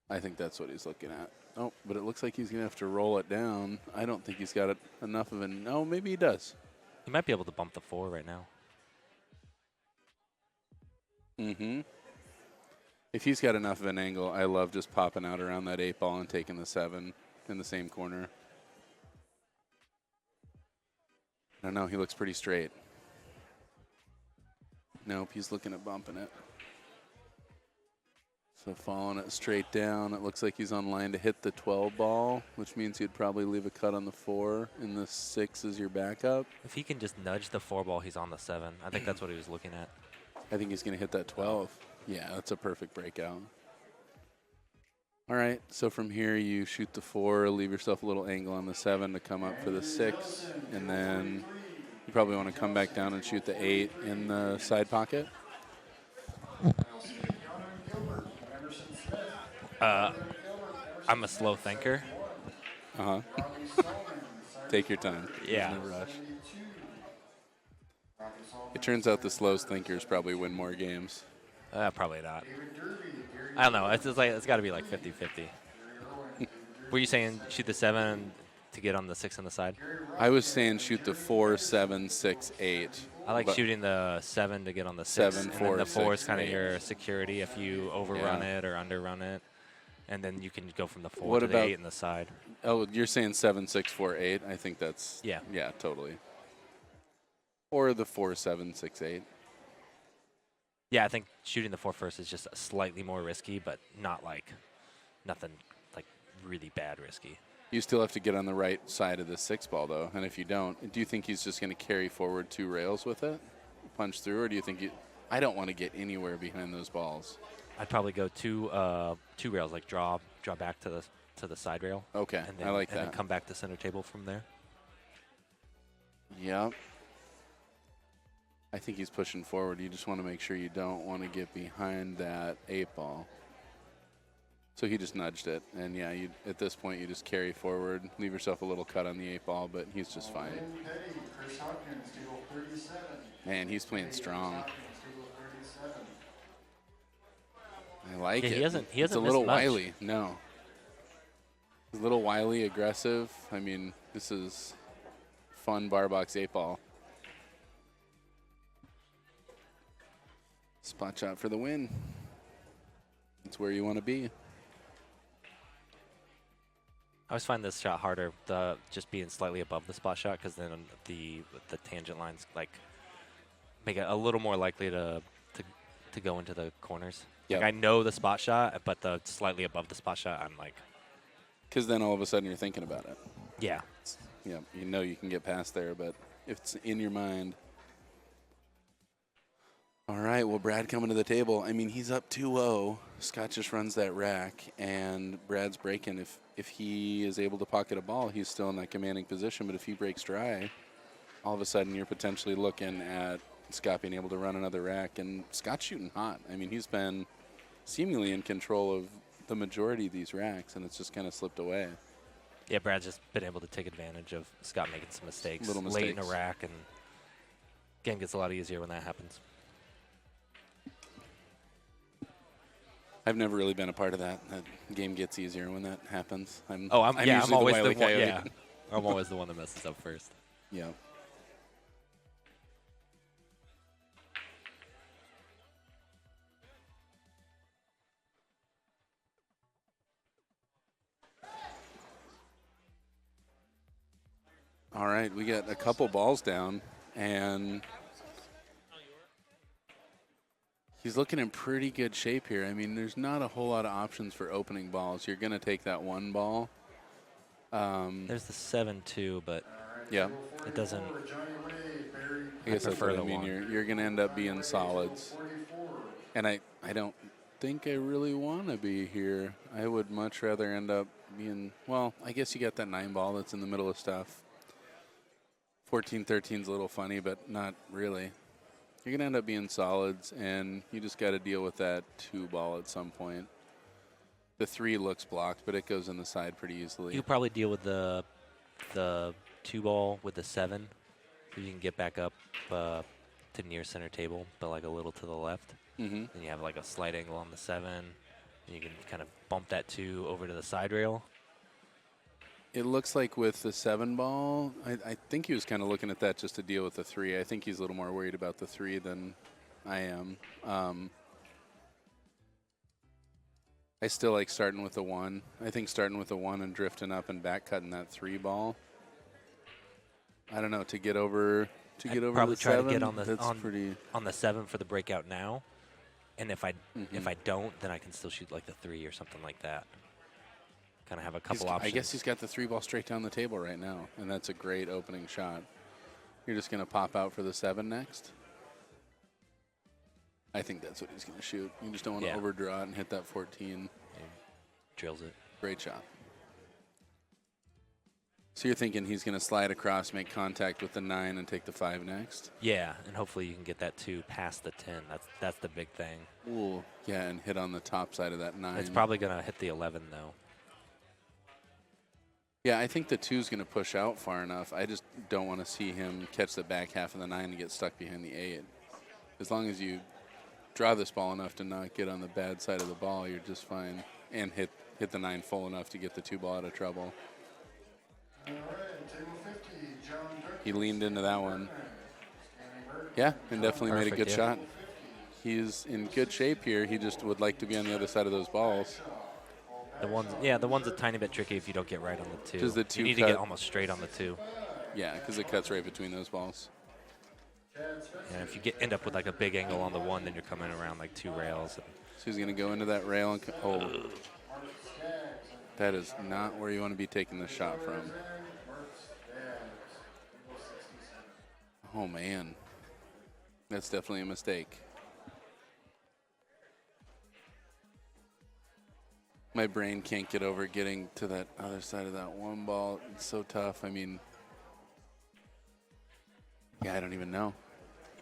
I think that's what he's looking at. Oh, but it looks like he's going to have to roll it down. I don't think he's got enough of an... No, maybe he does. You might be able to bump the 4 right now. If he's got enough of an angle, I love just popping out around that 8 ball and taking the 7 in the same corner. I don't know. He looks pretty straight. Nope, he's looking at bumping it. So following it straight down, it looks like he's on line to hit the 12 ball, which means he'd probably leave a cut on the 4, and the 6 is your backup. If he can just nudge the 4 ball, he's on the 7. I think that's what he was looking at. I think he's going to hit that 12. Yeah, that's a perfect breakout. All right, so from here you shoot the 4, leave yourself a little angle on the 7 to come up for the 6, and then you probably want to come back down and shoot the 8 in the side pocket. I'm a slow thinker. Uh-huh. Take your time. Yeah. There's no rush. It turns out the slowest thinkers probably win more games. Probably not. I don't know. It's just like it's got to be like 50-50. Were you saying shoot the 7 to get on the 6 on the side? I was saying shoot the 4, 7, 6, 8. I like but shooting the 7 to get on the 6. 7, and 4, then the 4 is 6, kind of 8. your security if you overrun Yeah. it or underrun it. And then you can go from the 4 What to about- the 8 in the side. Oh, you're saying 7, 6, 4, 8. I think that's Yeah. Yeah, totally. Or the 4, 7, 6, 8. Yeah, I think shooting the 4 first is just slightly more risky, but not like nothing like really bad risky. You still have to get on the right side of the 6 ball though, and if you don't, do you think he's just going to carry forward 2 rails with it, punch through, or do you think I don't want to get anywhere behind those balls. I'd probably go 2 rails, like draw back to the side rail. Okay, And then, I like and that. then come back to center table from there. Yep. I think he's pushing forward. You just want to make sure you don't want to get behind that 8 ball. So he just nudged it, and yeah, at this point you just carry forward, leave yourself a little cut on the 8 ball, but he's just fine. Man, he's playing strong. I like Yeah, it. he hasn't It's a missed little much. wily. No. He's a little wily, aggressive. I mean, this is fun bar box 8 ball. Spot shot for the win. That's where you want to be. I always find this shot harder, just being slightly above the spot shot, because then the tangent lines like make it a little more likely to go into the corners. Yep. Like I know the spot shot, but the slightly above the spot shot, I'm like, Because then all of a sudden you're thinking about it. yeah. Yeah, you know you can get past there, but if it's in your mind. All right, well, Brad coming to the table. I mean, he's up 2-0. Scott just runs that rack, and Brad's breaking. If he is able to pocket a ball, he's still in that commanding position. But if he breaks dry, all of a sudden you're potentially looking at Scott being able to run another rack. And Scott's shooting hot. I mean, he's been seemingly in control of the majority of these racks, and it's just kind of slipped away. Yeah, Brad's just been able to take advantage of Scott making some mistakes Little late in a mistakes. rack, and game gets a lot easier when that happens. I've never really been a part of that. That game gets easier when that happens. I'm I'm usually always Wile E. the one. Coyote. Yeah, I'm always the one that messes up first. Yeah. All right, we got a couple balls down, and he's looking in pretty good shape here. I mean, there's not a whole lot of options for opening balls. You're going to take that one ball. There's the 7-2, but Yeah. it doesn't. I guess that's prefer what I the mean. one. You're going to end up being solids. And I don't think I really want to be here. I would much rather end up being, well, I guess you got that 9 ball that's in the middle of stuff. 14-13 is a little funny, but not really. You're going to end up being solids, and you just got to deal with that 2 ball at some point. The 3 looks blocked, but it goes in the side pretty easily. You could probably deal with the 2 ball with the 7. So you can get back up to near center table, but like a little to the left. Mm-hmm. Then you have like a slight angle on the 7. And you can kind of bump that 2 over to the side rail. It looks like with the 7 ball, I think he was kind of looking at that just to deal with the 3. I think he's a little more worried about the 3 than I am. I still like starting with the 1. I think starting with the 1 and drifting up and back cutting that 3 ball. I don't know, to get over I'd over probably the try 7. to get on the that's pretty. on the 7 for the breakout now, And if I don't, then I can still shoot like the 3 or something like that. Kind of have a couple options. I guess he's got the 3 ball straight down the table right now, and that's a great opening shot. You're just going to pop out for the 7 next? I think that's what he's going to shoot. You just don't want to overdraw it and hit that 14. He drills it. Great shot. So you're thinking he's going to slide across, make contact with the 9, and take the 5 next? Yeah, and hopefully you can get that 2 past the 10. That's the big thing. Ooh, yeah, and hit on the top side of that 9. It's probably going to hit the 11, though. Yeah, I think the 2's going to push out far enough. I just don't want to see him catch the back half of the 9 and get stuck behind the 8. As long as you draw this ball enough to not get on the bad side of the ball, you're just fine. And hit the 9 full enough to get the 2 ball out of trouble. He leaned into that one. Yeah, and definitely made a good shot. He's in good shape here. He just would like to be on the other side of those balls. The one's a tiny bit tricky if you don't get right on the 2. Does the 2 you need to get almost straight on the 2. Yeah, because it cuts right between those balls. And if you end up with like a big angle on the 1, then you're coming around like 2 rails. So he's going to go into that rail and that is not where you want to be taking the shot from. Oh man, that's definitely a mistake. My brain can't get over getting to that other side of that 1 ball. It's so tough. I mean, yeah, I don't even know.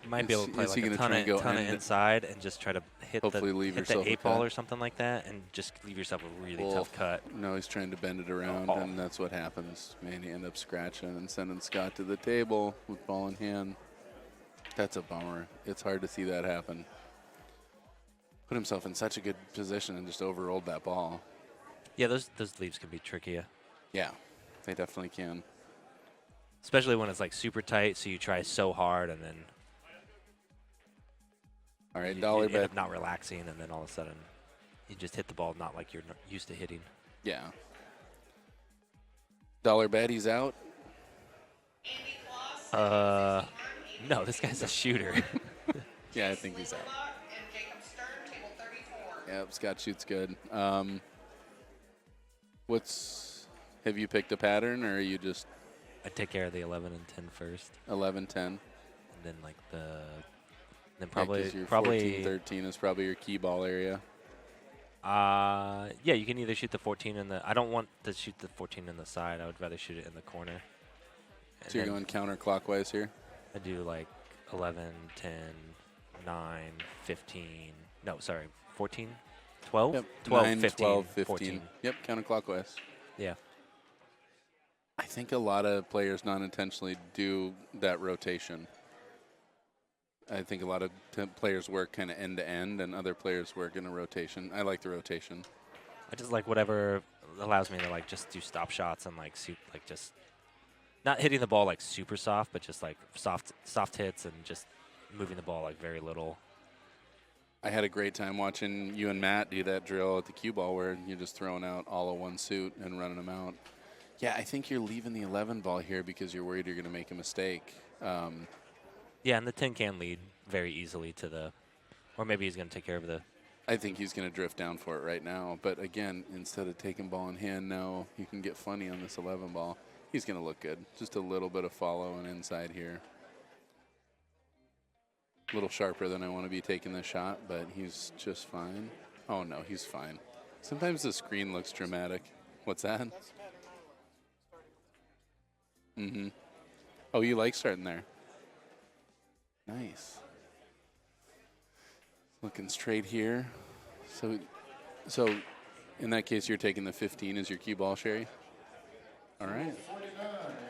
You might be able to play like a ton of inside and just try to hit the 8 ball or something like that and just leave yourself a really tough cut. No, he's trying to bend it around, and that's what happens. Man, you end up scratching and sending Scott to the table with ball in hand. That's a bummer. It's hard to see that happen. Put himself in such a good position and just overrolled that ball. Yeah, those leaves can be tricky. Yeah, they definitely can. Especially when it's like super tight, so you try so hard and then all right, you end up not relaxing, and then all of a sudden you just hit the ball not like you're used to hitting. Yeah. Dollar bet, he's out. No, this guy's a shooter. Yeah, I think he's out. Yep, Scott shoots good. Have you picked a pattern, or are you just? I take care of the 11 and 10 first. 11, 10. And then like probably 14, 13 is probably your key ball area. Yeah, you can either shoot the 14 in the. I don't want to shoot the 14 in the side. I would rather shoot it in the corner. So you're going counterclockwise here? I do like 11, 10, 9, 15. No, sorry, 14, 12? Yep. 12, 9, 15, 12, 15. 14. Yep, counterclockwise. Yeah. I think a lot of players non-intentionally do that rotation. I think a lot of players work kind of end-to-end, and other players work in a rotation. I like the rotation. I just like whatever allows me to like just do stop shots and like just not hitting the ball like super soft, but just like soft hits and just moving the ball like very little. I had a great time watching you and Matt do that drill at the cue ball where you're just throwing out all of one suit and running them out. Yeah, I think you're leaving the 11 ball here because you're worried you're going to make a mistake. Yeah, and the 10 can lead very easily to the, or maybe he's going to take care of the. I think he's going to drift down for it right now. But again, instead of taking ball in hand, now you can get funny on this 11 ball. He's going to look good. Just a little bit of follow and inside here. A little sharper than I want to be taking this shot, but he's just fine. Oh, no, he's fine. Sometimes the screen looks dramatic. What's that? Mm-hmm. Oh, you like starting there. Nice. Looking straight here. So in that case, you're taking the 15 as your cue ball, Sherry? All right.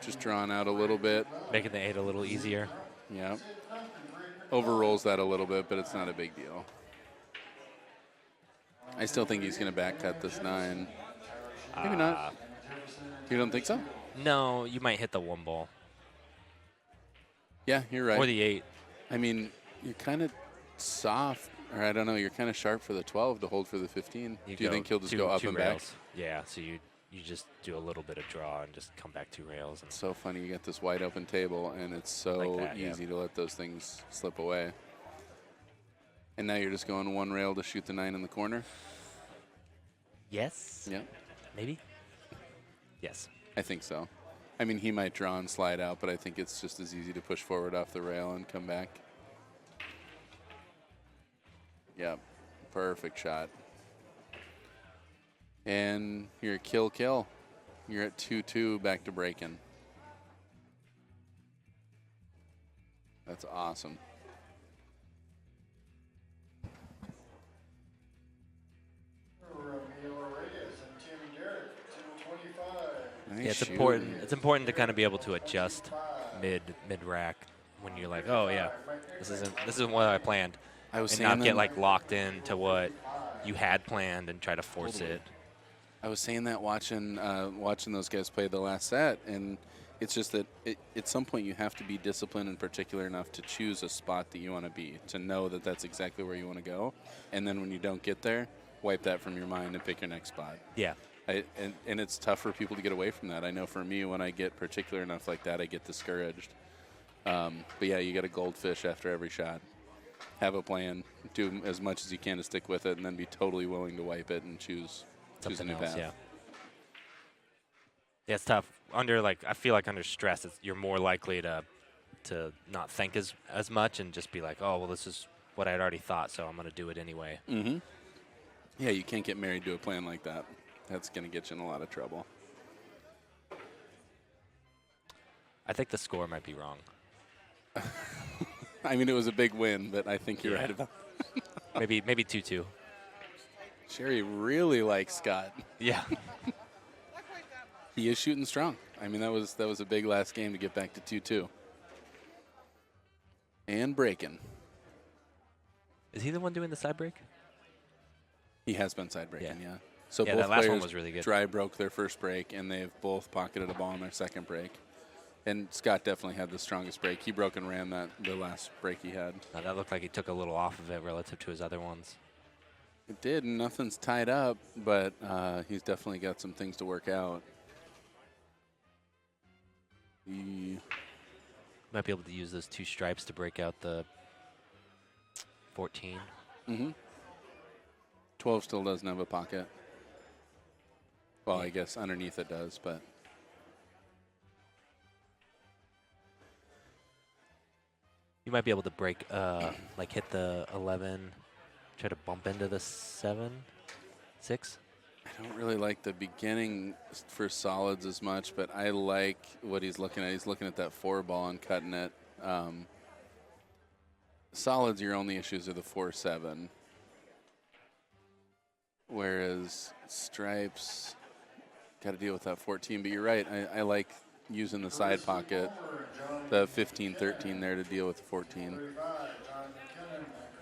Just drawing out a little bit. Making the 8 a little easier. Yeah. Overrolls that a little bit, but it's not a big deal. I still think he's going to back cut this 9. Maybe not. You don't think so? No, you might hit the 1 ball. Yeah, you're right. Or the 8. I mean, you're kind of soft, or I don't know, you're kind of sharp for the 12 to hold for the 15. Do you think he'll just go up and rails. back? Yeah, so you just do a little bit of draw and just come back 2 rails. And it's so funny. You get this wide open table, and it's so like that, easy to let those things slip away. And now you're just going one rail to shoot the 9 in the corner? Yes. Yeah, Maybe. Yes. I think so. I mean, he might draw and slide out, but I think it's just as easy to push forward off the rail and come back. Yep, perfect shot. And you're kill. You're at 2-2, back to breaking. That's awesome. Nice Yeah, it's shooting. important. It's important to kind of be able to adjust mid rack when you're like, oh yeah, this isn't what I planned, I was and saying not get that- like locked into what you had planned and try to force Totally. it. I was saying that watching those guys play the last set, and it's just that at some point you have to be disciplined and particular enough to choose a spot that you want to be, to know that that's exactly where you want to go, and then when you don't get there, wipe that from your mind and pick your next spot. Yeah. And it's tough for people to get away from that. I know for me, when I get particular enough like that, I get discouraged. But yeah, you got to goldfish after every shot. Have a plan, do as much as you can to stick with it, and then be totally willing to wipe it and choose a Something new else. path. Yeah. Yeah, it's tough. I feel like under stress, you're more likely to not think as much and just be like, oh well, this is what I'd already thought, so I'm gonna do it anyway. Mm-hmm. Yeah, you can't get married to a plan like that. That's going to get you in a lot of trouble. I think the score might be wrong. I mean, it was a big win, but I think you're Yeah. right about maybe 2-2. Sherry really likes Scott. Yeah. He is shooting strong. I mean, that was a big last game to get back to 2-2. And breaking. Is he the one doing the side break? He has been side breaking, yeah. Yeah. So Yeah, both that last one players was really good. dry broke their first break, and they've both pocketed a ball on their second break. And Scott definitely had the strongest break. He broke and ran the last break he had. That looked like he took a little off of it relative to his other ones. It did, and nothing's tied up, but he's definitely got some things to work out. He Might be able to use those 2 stripes to break out the 14. 12 still doesn't have a pocket. Well, I guess underneath it does, but You might be able to break, like hit the 11, try to bump into the 7, 6. I don't really like the beginning for solids as much, but I like what he's looking at. He's looking at that 4 ball and cutting it. Solids, your only issues are the 4-7. Whereas stripes, got to deal with that 14. But you're right. I like using the side pocket, the 15-13 there to deal with the 14.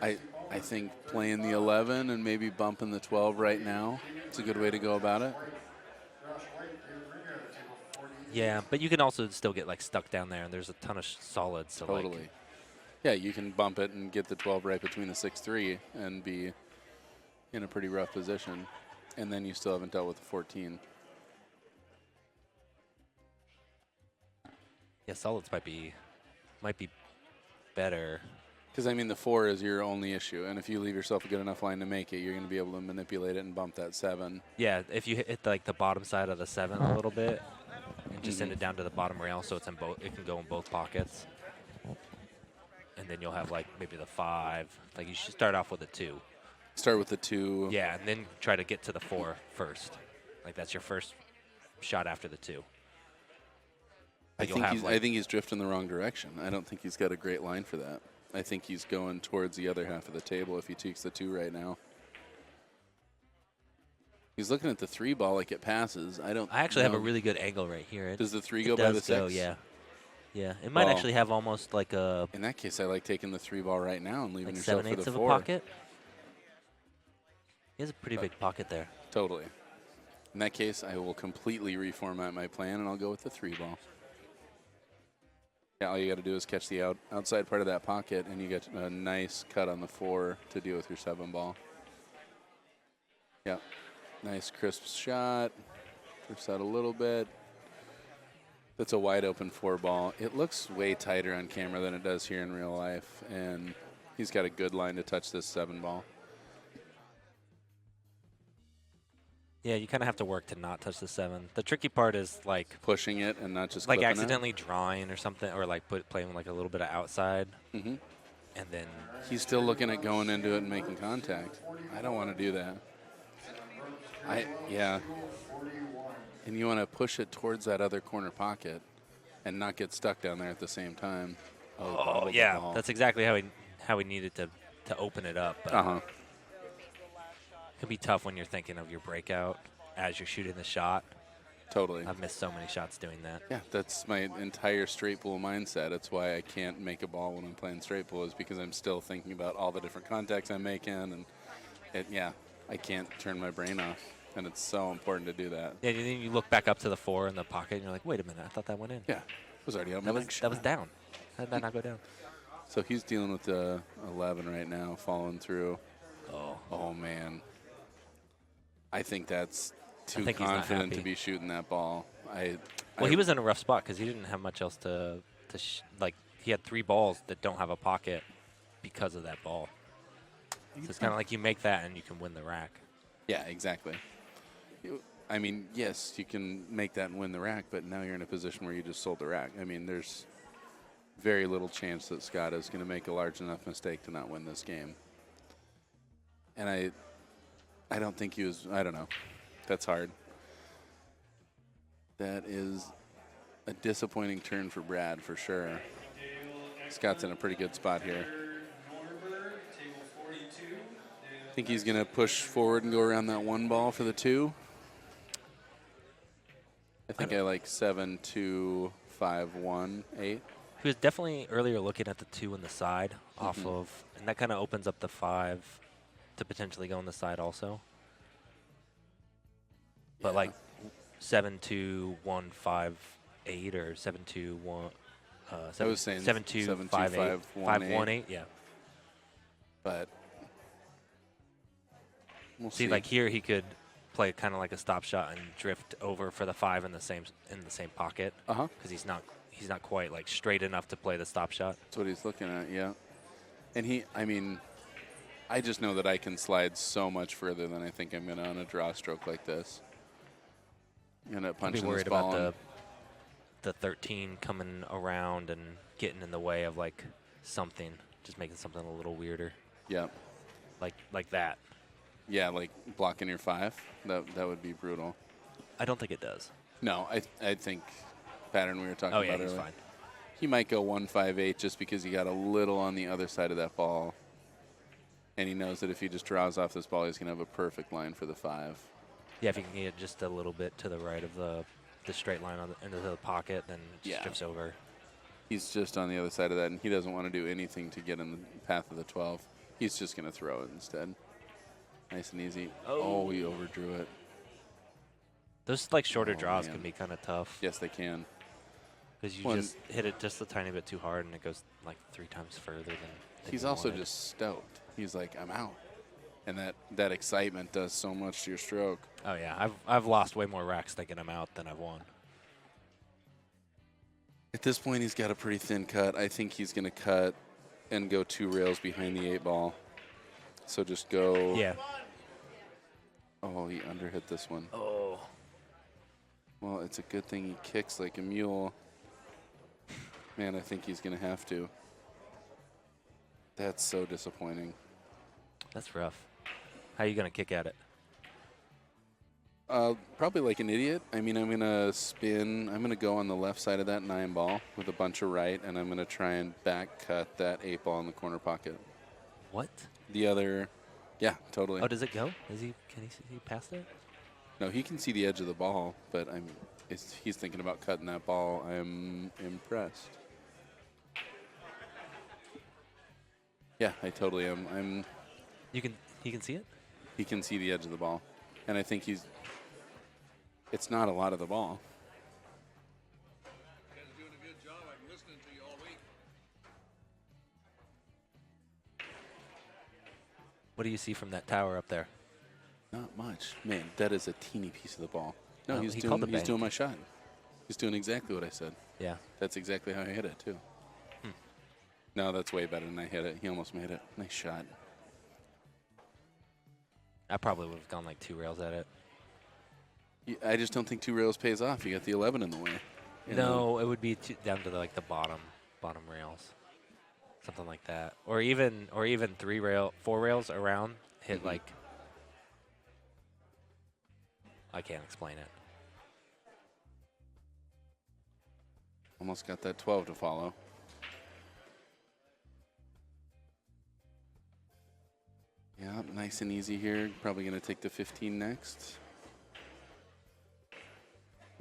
I think playing the 11 and maybe bumping the 12 right now, it's a good way to go about it. Yeah, but you can also still get like stuck down there, and there's a ton of solids. So Totally. Like, Yeah, you can bump it and get the 12 right between the 6-3 and be in a pretty rough position. And then you still haven't dealt with the 14. yeah, solids might be better. Because, I mean, the 4 is your only issue. And if you leave yourself a good enough line to make it, you're going to be able to manipulate it and bump that 7. Yeah, if you hit like the bottom side of the 7 a little bit, and just send it down to the bottom rail, so it's in both. It can go in both pockets. And then you'll have like maybe the 5. Like you should start off with a 2. Start with the 2. Yeah, and then try to get to the 4 first. Like that's your first shot after the 2. I You'll have, like- think he's drifting the wrong direction. I don't think he's got a great line for that. I think he's going towards the other half of the table if he tweaks the 2 right now. He's looking at the 3 ball like it passes. I actually have a know. really good angle right here. Does the 3 it go by the does 6? go, yeah. Yeah, it might Well, actually have almost like a In that case, I like taking the 3 ball right now and leaving like yourself for 7/8 the of 4. a pocket. He has a pretty big pocket there. Totally. In that case, I will completely reformat my plan, and I'll go with the 3 ball. Yeah, all you got to do is catch the outside part of that pocket, and you get a nice cut on the 4 to deal with your 7 ball. Yeah, nice crisp shot. Drifts out a little bit. That's a wide open 4 ball. It looks way tighter on camera than it does here in real life, and He's got a good line to touch this 7 ball. Yeah, you kind of have to work to not touch the 7. The tricky part is like Pushing it and not just like clipping accidentally drawing or something, or like playing like a little bit of outside, it. Hmm. and then He's still looking at going into it and making contact. I don't want to do that. Yeah. And you want to push it towards that other corner pocket and not get stuck down there at the same time. Oh, bobbled the yeah, ball. that's exactly how we needed to open it up. But Uh-huh. it can be tough when you're thinking of your breakout as you're shooting the shot. Totally. I've missed so many shots doing that. Yeah, that's my entire straight pool mindset. That's why I can't make a ball when I'm playing straight pool, is because I'm still thinking about all the different contacts I'm making, and I can't turn my brain off, and it's so important to do that. Yeah, and then you look back up to the 4 in the pocket, and you're like, wait a minute, I thought that went in. Yeah, it was already out. That was down. How did that not go down? So he's dealing with the 11 right now, falling through. Oh, Oh man, I think that's too think he's not confident to happy. be shooting that ball. well, he was in a rough spot because he didn't have much else to like. He had 3 balls that don't have a pocket because of that ball. So it's kind of like you make that and you can win the rack. Yeah, exactly. I mean, yes, you can make that and win the rack, but now you're in a position where you just sold the rack. I mean, there's very little chance that Scott is going to make a large enough mistake to not win this game. And I don't think he was, I don't know. That's hard. That is a disappointing turn for Brad, for sure. Scott's in a pretty good spot here. I think he's going to push forward and go around that 1 ball for the 2. I think I like 7, 2, 5, 1, 8. He was definitely earlier looking at the 2 on the side off of, and that kind of opens up the 5 to potentially go on the side also. But Yeah. like 7, 2, 1, 5, 8 or 7, 2, 1. I was saying 7, 2, 7, 2, 5, 8. 5, 1, 5, 1, 8, yeah. But we'll See, like here he could play kind of like a stop shot and drift over for the 5 in the same pocket. Uh-huh. Because he's not quite like straight enough to play the stop shot. That's what he's looking at, yeah. And I just know that I can slide so much further than I think I'm going to on a draw stroke like this. I'm going to I'd be punch this worried ball. about the 13 coming around and getting in the way of like something, just making something a little weirder. Yeah. Like that. Yeah, like blocking your 5. That would be brutal. I don't think it does. No, I think pattern we were talking Oh about yeah, earlier. he's fine. He might go 1-5-8 just because he got a little on the other side of that ball. And he knows that if he just draws off this ball, he's going to have a perfect line for the 5. Yeah, if you can get just a little bit to the right of the straight line into the pocket, then it just Yeah. drifts over. He's just on the other side of that, and he doesn't want to do anything to get in the path of the 12. He's just going to throw it instead. Nice and easy. Oh, he overdrew it. Those like shorter Oh, draws man. can be kind of tough Yes, they can. because you Well, just hit it just a tiny bit too hard and it goes like 3 times further than He's you also wanted. just stoked. He's like, I'm out. And that excitement does so much to your stroke. Oh yeah, I've lost way more racks thinking I'm out than I've won. At this point, he's got a pretty thin cut. I think he's going to cut and go 2 rails behind the 8 ball. So just go. Yeah. Oh, he underhit this one. Oh. Well, it's a good thing he kicks like a mule. Man, I think he's going to have to. That's so disappointing. That's rough. How are you gonna kick at it? Probably like an idiot. I mean, I'm going to spin. I'm going to go on the left side of that 9 ball with a bunch of right, and I'm going to try and back cut that 8 ball in the corner pocket. What? The other, yeah, totally. Oh, does it go? Can he see past it? No, he can see the edge of the ball, but he's thinking about cutting that ball. I'm impressed. Yeah, I totally am. He can see it? He can see the edge of the ball, and I think it's not a lot of the ball. You guys are doing a good job. I've been listening to you all week. What do you see from that tower up there? Not much. Man, that is a teeny piece of the ball. No, No, he's he called the doing bank. my shot. He's doing exactly what I said. Yeah. That's exactly how I hit it, too. No, that's way better than I hit it. He almost made it. Nice shot. I probably would have gone like 2 rails at it. I just don't think 2 rails pays off. You got the 11 in the way. You know? No, it would be down to like the bottom rails, something like that, or even 4 rails around. Hit like, I can't explain it. Almost got that 12 to follow. Yeah, nice and easy here. Probably going to take the 15 next.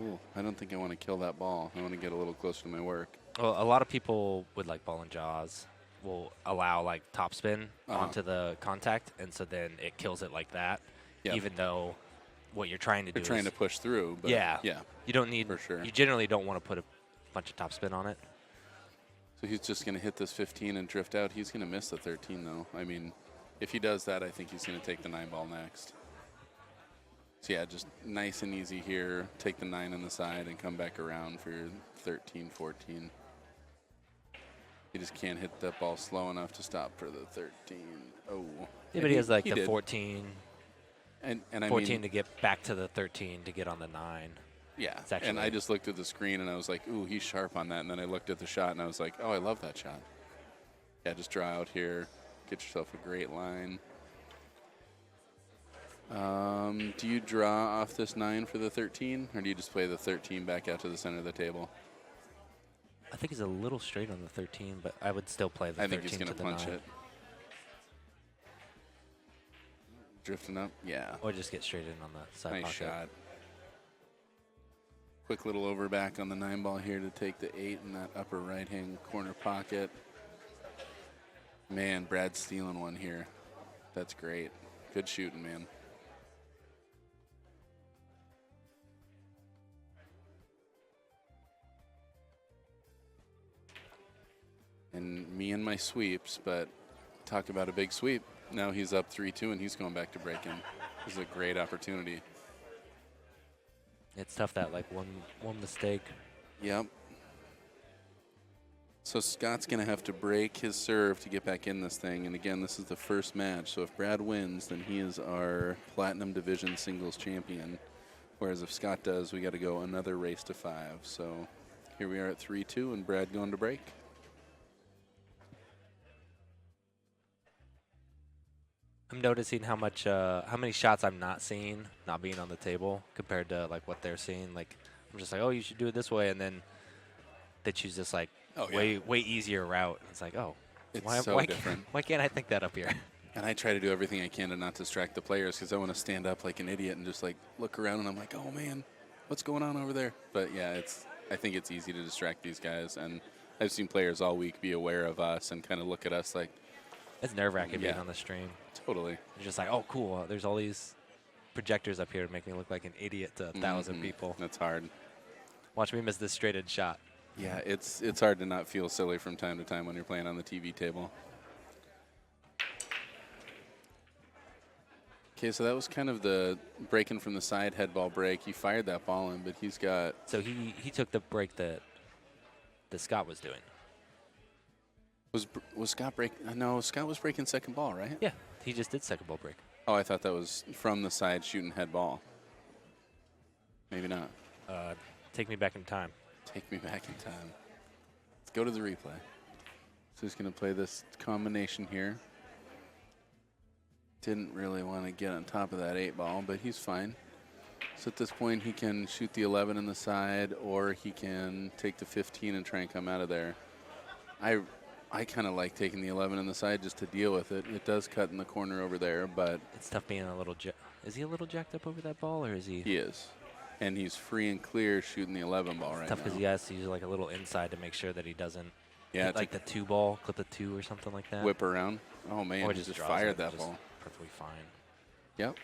Ooh, I don't think I want to kill that ball. I want to get a little closer to my work. Well, a lot of people with like ball and jaws will allow like topspin onto the contact, and so then it kills it like that. Yep. Even though what you're trying to do You're trying is, to push through. But yeah, yeah, you don't need, for sure. You generally don't want to put a bunch of topspin on it. So he's just going to hit this 15 and drift out. He's going to miss the 13, though. I mean, if he does that, I think he's going to take the 9 ball next. So, yeah, just nice and easy here. Take the 9 on the side and come back around for your 13, 14. He just can't hit that ball slow enough to stop for the 13. Oh. Yeah, but he has like he the did. 14, And I 14 mean, to get back to the 13 to get on the 9. yeah. It's actually, And I just looked at the screen and I was like, ooh, he's sharp on that. And then I looked at the shot and I was like, oh, I love that shot. Yeah, just draw out here. Get yourself a great line. Do you draw off this 9 for the 13, or do you just play the 13 back out to the center of the table? I think he's a little straight on the 13, but I would still play the I 13 think he's going to to the punch 9. it. Drifting up, yeah. Or just get straight in on the side Nice pocket. shot. Quick little over back on the 9 ball here to take the 8 in that upper right-hand corner pocket. Man, Brad's stealing one here. That's great. Good shooting, man. And me and my sweeps, but talk about a big sweep. Now he's up 3-2 and he's going back to break in. This is a great opportunity. It's tough that like one mistake. Yep. So Scott's going to have to break his serve to get back in this thing. And again, this is the first match. So if Brad wins, then he is our Platinum Division singles champion. Whereas if Scott does, we got to go another race to 5. So here we are at 3-2 and Brad going to break. I'm noticing how many shots I'm not seeing, not being on the table compared to like what they're seeing. Like I'm just like, oh, you should do it this way, and then they choose this like way easier route. It's like, oh, It's why so different. Why can't I think that up here? And I try to do everything I can to not distract the players because I want to stand up like an idiot and just like look around and I'm like, oh man, what's going on over there? But yeah, I think it's easy to distract these guys. And I've seen players all week be aware of us and kind of look at us like. It's nerve-wracking being Yeah. on the stream. Totally. You're just like, oh, cool. There's all these projectors up here to make me look like an idiot to 1,000 people. That's hard. Watch me miss this straight-edge shot. Yeah, it's hard to not feel silly from time to time when you're playing on the TV table. Okay, so that was kind of the breaking from the side head ball break. He fired that ball in, but he's got. So he took the break that Scott was doing. Was Scott break? No, Scott was breaking second ball, right? Yeah, he just did second ball break. Oh, I thought that was from the side shooting head ball. Maybe not. Take me back in time. Take me back in time. Let's go to the replay. So he's going to play this combination here. Didn't really want to get on top of that 8 ball, but he's fine. So at this point, he can shoot the 11 in the side, or he can take the 15 and try and come out of there. I kind of like taking the 11 in the side just to deal with it. It does cut in the corner over there, but It's tough being a little. Is he a little jacked up over that ball, or is he? he is. And he's free and clear shooting the 11 ball right Tough now. because he has to use like a little inside to make sure that he doesn't Yeah, hit like the 2 ball, clip the 2 or something like that. whip around. Oh, man, Or he just just draws fired it, that just ball. Perfectly fine. Yep.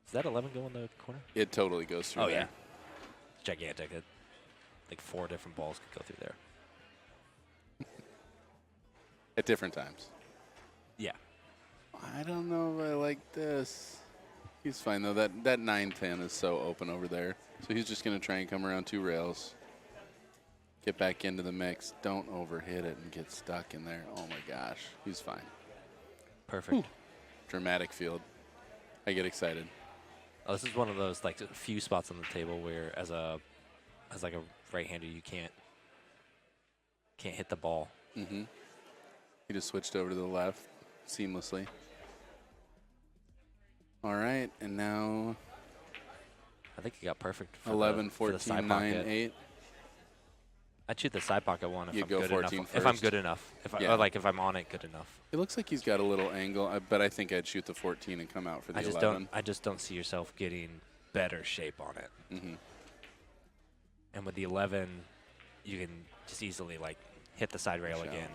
Does that 11 go in the corner? It totally goes through Oh, there. yeah. It's gigantic. Like 4 different balls could go through there. At different times. Yeah. I don't know if I like this. He's fine, though. That 9-10 is so open over there. So he's just going to try and come around 2 rails. Get back into the mix. Don't overhit it and get stuck in there. Oh my gosh, he's fine. Perfect. Whew. Dramatic field. I get excited. Oh, this is one of those like few spots on the table where, as like a right-hander, you can't hit the ball. Mm-hmm. He just switched over to the left seamlessly. All right, and now I think he got perfect. For 11, for 14, the side 9, pocket. 8. I'd shoot the side pocket one if You I'm go good 14 enough. If I'm first. good enough. Yeah. Or like if I'm on it good enough. It looks like he's got a little angle, but I think I'd shoot the 14 and come out for the 11. I just don't see yourself getting better shape on it. Mm-hmm. And with the 11, you can just easily like hit the side rail Shot. again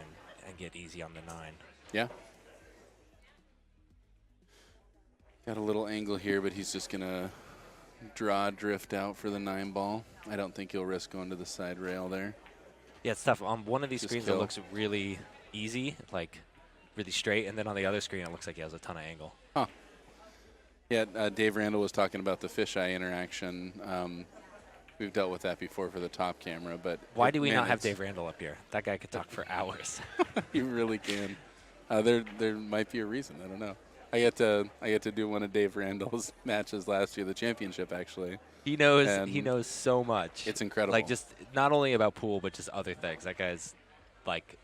and get easy on the 9. Yeah. Got a little angle here, but he's just going to drift out for the 9 ball. I don't think he'll risk going to the side rail there. Yeah, it's tough. On one of these Just screens, kill. it looks really easy, like really straight, and then on the other screen, it looks like he has a ton of angle. Huh. Yeah, Dave Randall was talking about the fisheye interaction. We've dealt with that before for the top camera, but Why do we man, not have it's- Dave Randall up here? That guy could talk for hours. You really can. There might be a reason. I don't know. I get to do one of Dave Randall's matches last year, the championship actually. He knows And so much. It's incredible. Like just not only about pool, but just other things. That guy's like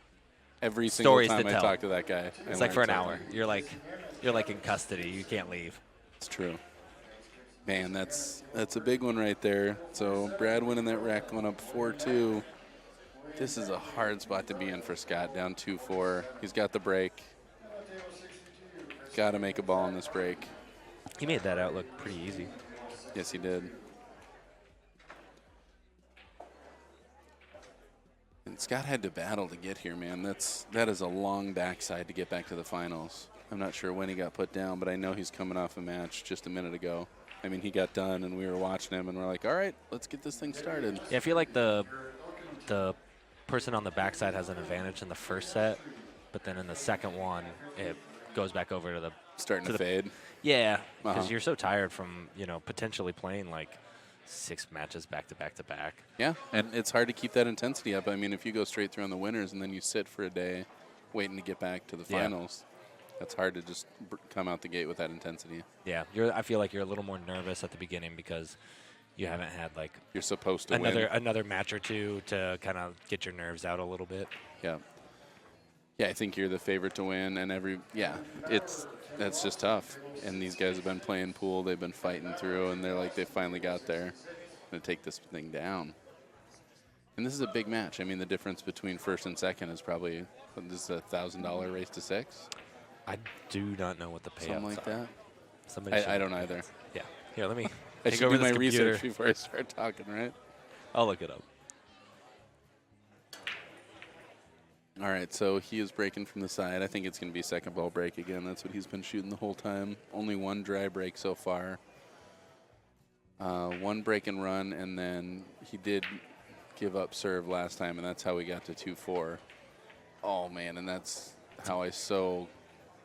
Every single stories time to I tell. talk to that guy, I it's like for learn an something. hour. You're like in custody. You can't leave. It's true. Man, that's a big one right there. So Brad winning that rack, going up 4-2. This is a hard spot to be in for Scott, down 2-4. He's got the break. Got to make a ball in this break. He made that out look pretty easy. Yes, he did. And Scott had to battle to get here, man. That is a long backside to get back to the finals. I'm not sure when he got put down, but I know he's coming off a match just a minute ago. I mean, he got done, and we were watching him, and we're like, all right, let's get this thing started. Yeah, I feel like the person on the backside has an advantage in the first set, but then in the second one, it goes back over to the Starting to the- fade. yeah, because Uh-huh. you're so tired from potentially playing like 6 matches back to back to back. Yeah, and it's hard to keep that intensity up. I mean, if you go straight through on the winners and then you sit for a day waiting to get back to the Yeah. finals, that's hard to just come out the gate with that intensity. Yeah, I feel like you're a little more nervous at the beginning because you haven't had like You're supposed to another win. another match or two to kind of get your nerves out a little bit. Yeah. Yeah, I think you're the favorite to win, and that's just tough. And these guys have been playing pool, they've been fighting through, and they're like, they finally got there to take this thing down. And this is a big match. I mean, the difference between first and second is probably, this is a $1,000 race to 6, I do not know what the payouts something like are. that. Somebody I should- don't either. Yeah. Here, let me I take should over do my this computer. research before I start talking, right? I'll look it up. All right, so he is breaking from the side. I think it's going to be second ball break again. That's what he's been shooting the whole time. Only one dry break so far. One break and run, and then he did give up serve last time, and that's how we got to 2-4. Oh, man, and that's how I so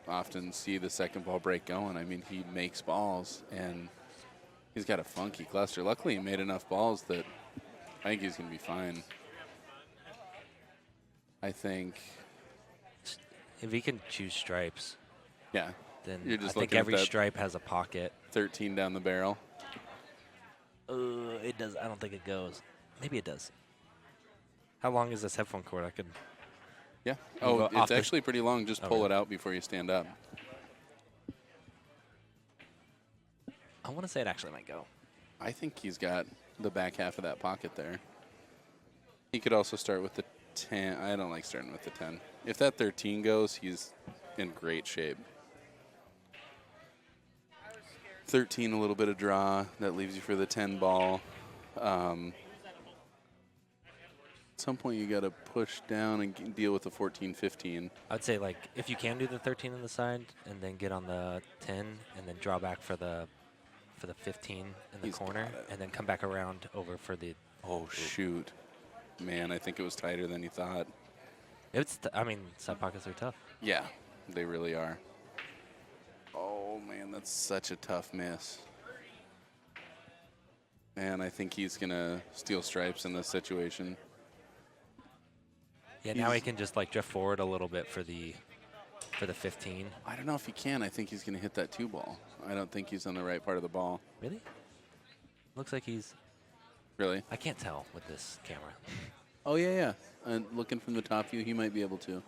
often see the second ball break going. I mean, he makes balls, and he's got a funky cluster. Luckily, he made enough balls that I think he's going to be fine. I think, If he can choose stripes, yeah, then You're just I think looking at every that. stripe has a pocket. 13 down the barrel. It does. I don't think it goes. Maybe it does. How long is this headphone cord? I could. Yeah. Move Oh, off it's the- actually pretty long. Just Oh, pull really? it out before you stand up. I want to say it actually might go. I think he's got the back half of that pocket there. He could also start with the 10. I don't like starting with the 10. If that 13 goes, he's in great shape. 13, a little bit of draw. That leaves you for the 10 ball. At some point, you got to push down and deal with the 14, 15. I'd say like if you can do the 13 on the side and then get on the 10 and then draw back for the 15 in the He's corner got it. and then come back around over for the. Oh, shoot. Man, I think it was tighter than he thought. I mean, side pockets are tough. Yeah, they really are. Oh, man, that's such a tough miss. Man, I think he's going to steal stripes in this situation. Yeah, now he can just like drift forward a little bit for the 15. I don't know if he can. I think he's going to hit that 2 ball. I don't think he's on the right part of the ball. Really? Looks like he's. Really? I can't tell with this camera. Oh, yeah. And looking from the top view, he might be able to.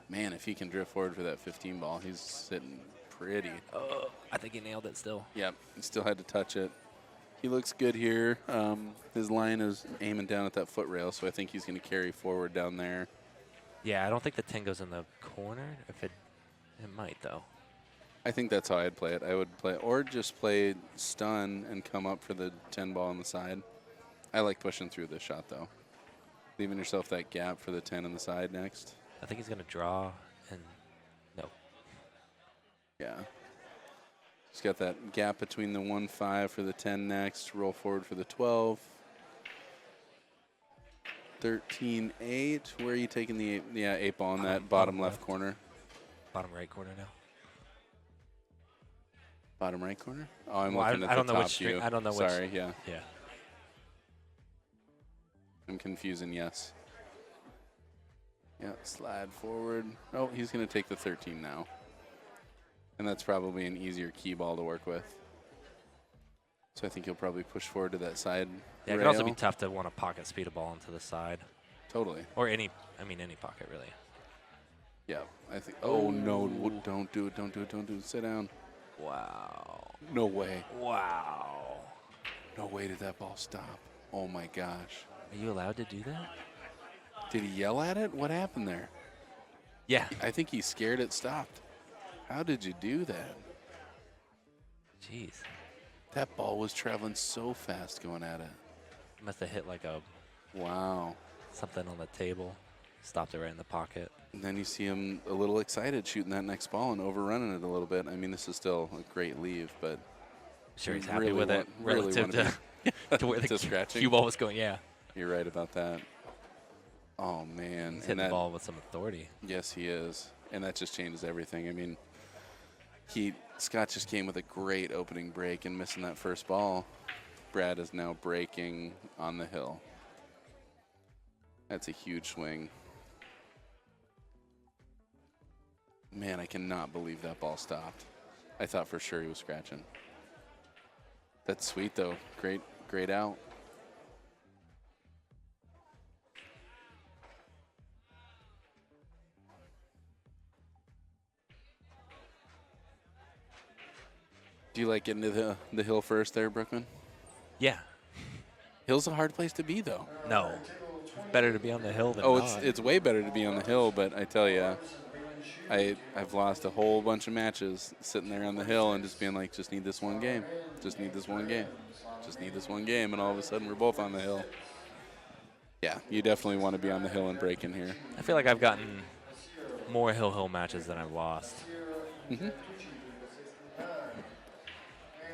Man, if he can drift forward for that 15 ball, he's sitting pretty. Oh, I think he nailed it still. Yep, he still had to touch it. He looks good here. His line is aiming down at that foot rail, so I think he's going to carry forward down there. Yeah, I don't think the 10 goes in the corner. If it might, though. I think that's how I'd play it. I would play, or just play stun and come up for the 10 ball on the side. I like pushing through this shot, though. Leaving yourself that gap for the 10 on the side next. I think he's going to draw and no. Yeah. He's got that gap between the 1-5 for the 10 next. Roll forward for the 12. 13-8. Where are you taking the 8 ball in that bottom left corner? Bottom right corner now. Bottom right corner? Oh, I'm Well, looking at I the don't know top which view. string. I don't know which. Sorry, yeah. Yeah. I'm confusing, yes. Yeah, slide forward. Oh, he's going to take the 13 now. And that's probably an easier key ball to work with. So I think he'll probably push forward to that side Yeah, it rail. could also be tough to want to pocket speed a ball into the side. Totally. Or any pocket, really. Yeah, I think. Oh, no, don't do it, don't do it, don't do it. Sit down. Wow. No way. Wow. No way did that ball stop. Oh, my gosh. Are you allowed to do that? Did he yell at it? What happened there? Yeah. I think he's scared it stopped. How did you do that? Jeez. That ball was traveling so fast going at it. Must have hit like a Wow. something on the table. Stopped it right in the pocket. And then you see him a little excited shooting that next ball and overrunning it a little bit. I mean, this is still a great leave, but Sure, he's you happy really with it really relative wanna to where the to scratching? cue ball was going. Yeah. You're right about that. Oh, man. He's hitting the ball with some authority. Yes, he is. And that just changes everything. I mean, Scott just came with a great opening break and missing that first ball. Brad is now breaking on the hill. That's a huge swing. Man, I cannot believe that ball stopped. I thought for sure he was scratching. That's sweet, though. Great out. Do you like getting to the hill first there, Brookman? Yeah. Hill's a hard place to be, though. No. Better to be on the hill than Oh, not. it's way better to be on the hill, but I tell you, I've lost a whole bunch of matches sitting there on the hill and just being like, just need this one game. Just need this one game. Just need this one game. And all of a sudden, we're both on the hill. Yeah, you definitely want to be on the hill and break in here. I feel like I've gotten more hill matches than I've lost. Mm-hmm.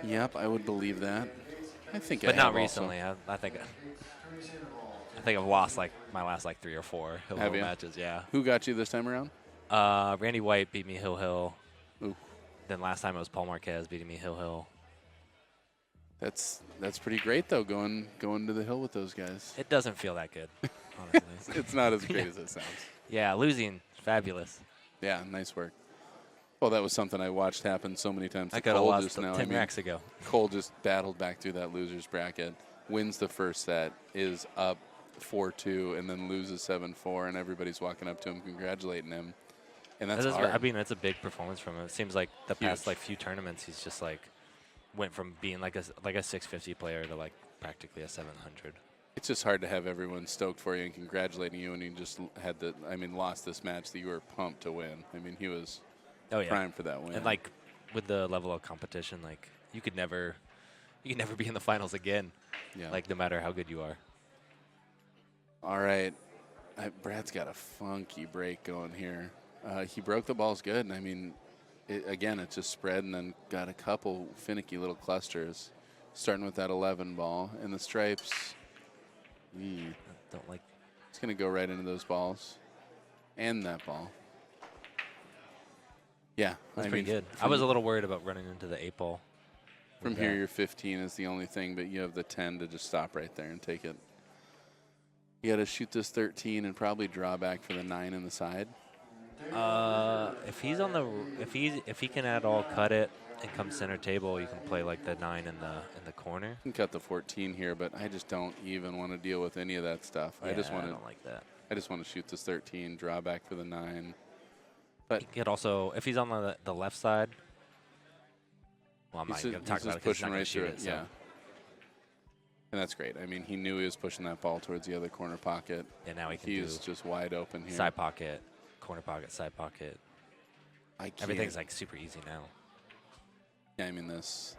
Yep, I would believe that. I think But I not have recently. I think I've lost like my last like 3 or 4 hill Have you? matches. Yeah. Who got you this time around? Randy White beat me hill. Ooh. Then last time it was Paul Marquez beating me hill. That's pretty great, though, going to the hill with those guys. It doesn't feel that good, honestly. It's not as great as it sounds. Yeah, losing, fabulous. Yeah, nice work. Well, that was something I watched happen so many times. I to could have Cole lost just now. 10 racks ago. Cole just battled back through that loser's bracket, wins the first set, is up 4-2, and then loses 7-4, and everybody's walking up to him congratulating him. And that's hard. I mean, it's a big performance from him. It seems like the past Huge. few tournaments, he's just like went from being like a 650 player to like practically a 700. It's just hard to have everyone stoked for you and congratulating you, and you just lost this match that you were pumped to win. I mean, he was primed for that win. And like with the level of competition, like you could never be in the finals again. Yeah. Like no matter how good you are. All right. Brad's got a funky break going here. He broke the balls good. And I mean, it just spread and then got a couple finicky little clusters, starting with that 11 ball. And the stripes, Don't like. it's going to go right into those balls and that ball. Yeah. That's pretty good. I was a little worried about running into the 8 ball. From here, your 15 is the only thing, but you have the 10 to just stop right there and take it. You got to shoot this 13 and probably draw back for the 9 in the side. If he's on the if he can at all cut it and come center table, you can play like the 9 in the corner. You can cut the 14 here, but I just don't even want to deal with any of that stuff. Yeah, I just want I to. don't like that. I just want to shoot this 13, draw back for the 9. But He could also, if he's on the left side. Well, I'm not he's going to talk just about it because he's not pushing going right to shoot through it. it. So. Yeah. And that's great. I mean, he knew he was pushing that ball towards the other corner pocket. Yeah, now he can He's do just wide open here. side pocket, corner pocket, side pocket. I can't. Everything's like super easy now. Yeah, I mean, this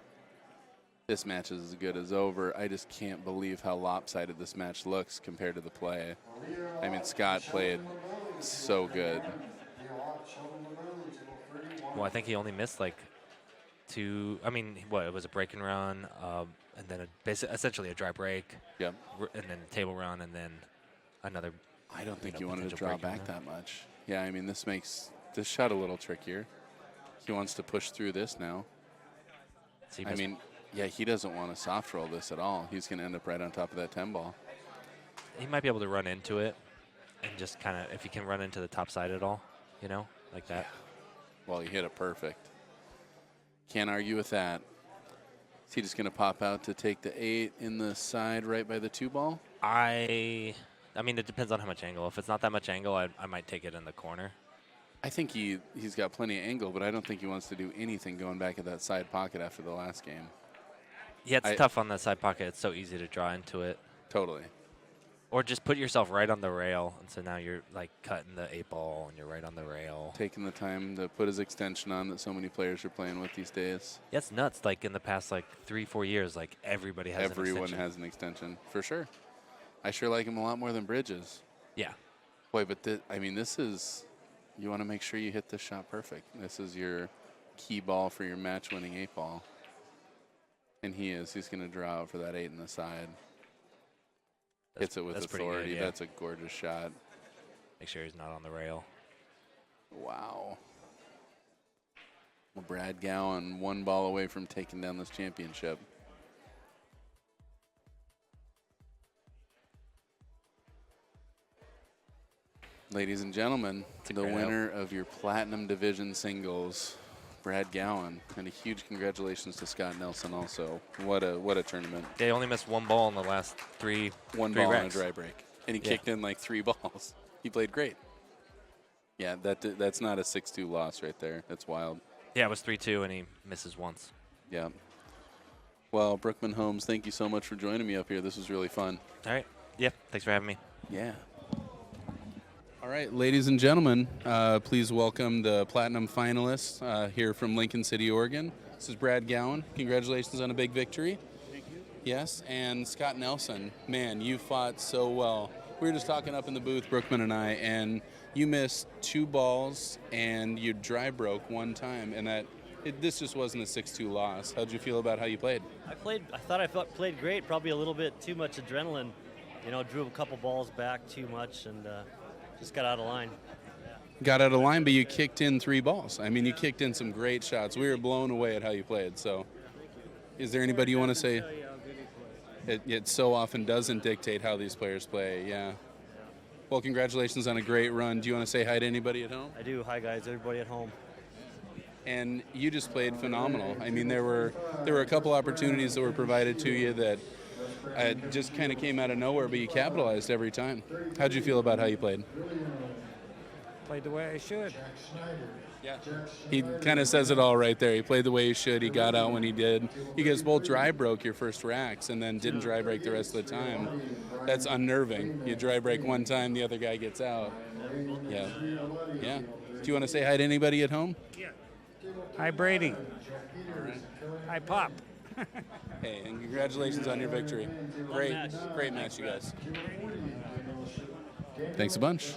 match is as good as over. I just can't believe how lopsided this match looks compared to the play. I mean, Scott played so good. Well, I think he only missed like 2. I mean, what, it was a break and run, and then essentially a dry break, Yep. and then a table run, and then another. I don't think know, you wanted to potential draw break in back there. that much. Yeah, I mean, this makes this shot a little trickier. He wants to push through this now. So he I missed- mean, yeah, he doesn't want to soft roll this at all. He's going to end up right on top of that 10 ball. he might be able to run into it, and just kind of, if he can run into the top side at all, like that. Well, he hit it perfect. Can't argue with that. Is he just going to pop out to take the 8 in the side right by the 2 ball? I mean, it depends on how much angle. If it's not that much angle, I might take it in the corner. I think he's got plenty of angle, but I don't think he wants to do anything going back at that side pocket after the last game. Yeah, it's tough on that side pocket. It's so easy to draw into it. Totally. Or just put yourself right on the rail, and so now you're like cutting the 8 ball, and you're right on the rail. Taking the time to put his extension on that so many players are playing with these days. Yeah, it's nuts. Like in the past, like 3-4 years, like everybody has Everyone an extension. has an extension, for sure. I sure like him a lot more than Bridges. Yeah. Boy, but this is, you want to make sure you hit this shot perfect. This is your key ball for your match-winning 8 ball. And he's going to draw out for that 8 in the side. Hits it with that's pretty authority. good, yeah. That's a gorgeous shot. Make sure he's not on the rail. Wow. Well, Brad Gowin 1 ball away from taking down this championship. Ladies and gentlemen, the great winner of your Platinum Division singles, Brad Gowin, and a huge congratulations to Scott Nelson also. What a tournament. They only missed 1 ball in the last 3 One three ball racks. on a dry break. And he Yeah. kicked in like 3 balls. He played great. Yeah, that's not a 6-2 loss right there. That's wild. Yeah, it was 3-2, and he misses once. Yeah. Well, Brookman Holmes, thank you so much for joining me up here. This was really fun. All right. Yeah, thanks for having me. Yeah. All right, ladies and gentlemen, please welcome the Platinum finalists here from Lincoln City, Oregon. This is Brad Gowin. Congratulations on a big victory. Thank you. Yes, and Scott Nelson. Man, you fought so well. We were just talking up in the booth, Brookman and I, and you missed 2 balls and you dry broke 1 time, and this just wasn't a 6-2 loss. How'd you feel about how you played? I thought I played great. Probably a little bit too much adrenaline. Drew a couple balls back too much and just got out of line. Got out of line, but you kicked in 3 balls. I mean, you kicked in some great shots. We were blown away at how you played. So, is there anybody you want to say? It so often doesn't dictate how these players play. Yeah. Well, congratulations on a great run. Do you want to say hi to anybody at home? I do. Hi guys, everybody at home. And you just played phenomenal. I mean, there were a couple opportunities that were provided to you that just kind of came out of nowhere, but you capitalized every time. How'd you feel about how you played? Played the way I should. Yeah. He kind of says it all right there. He played the way he should. He got out when he did. You guys both dry broke your first racks and then didn't dry break the rest of the time. That's unnerving. You dry break 1 time, the other guy gets out. Yeah. Yeah. Do you want to say hi to anybody at home? Hi, Brady. All right. Hi, Pop. Hey, and congratulations on your victory. Great match, you guys. Thanks a bunch.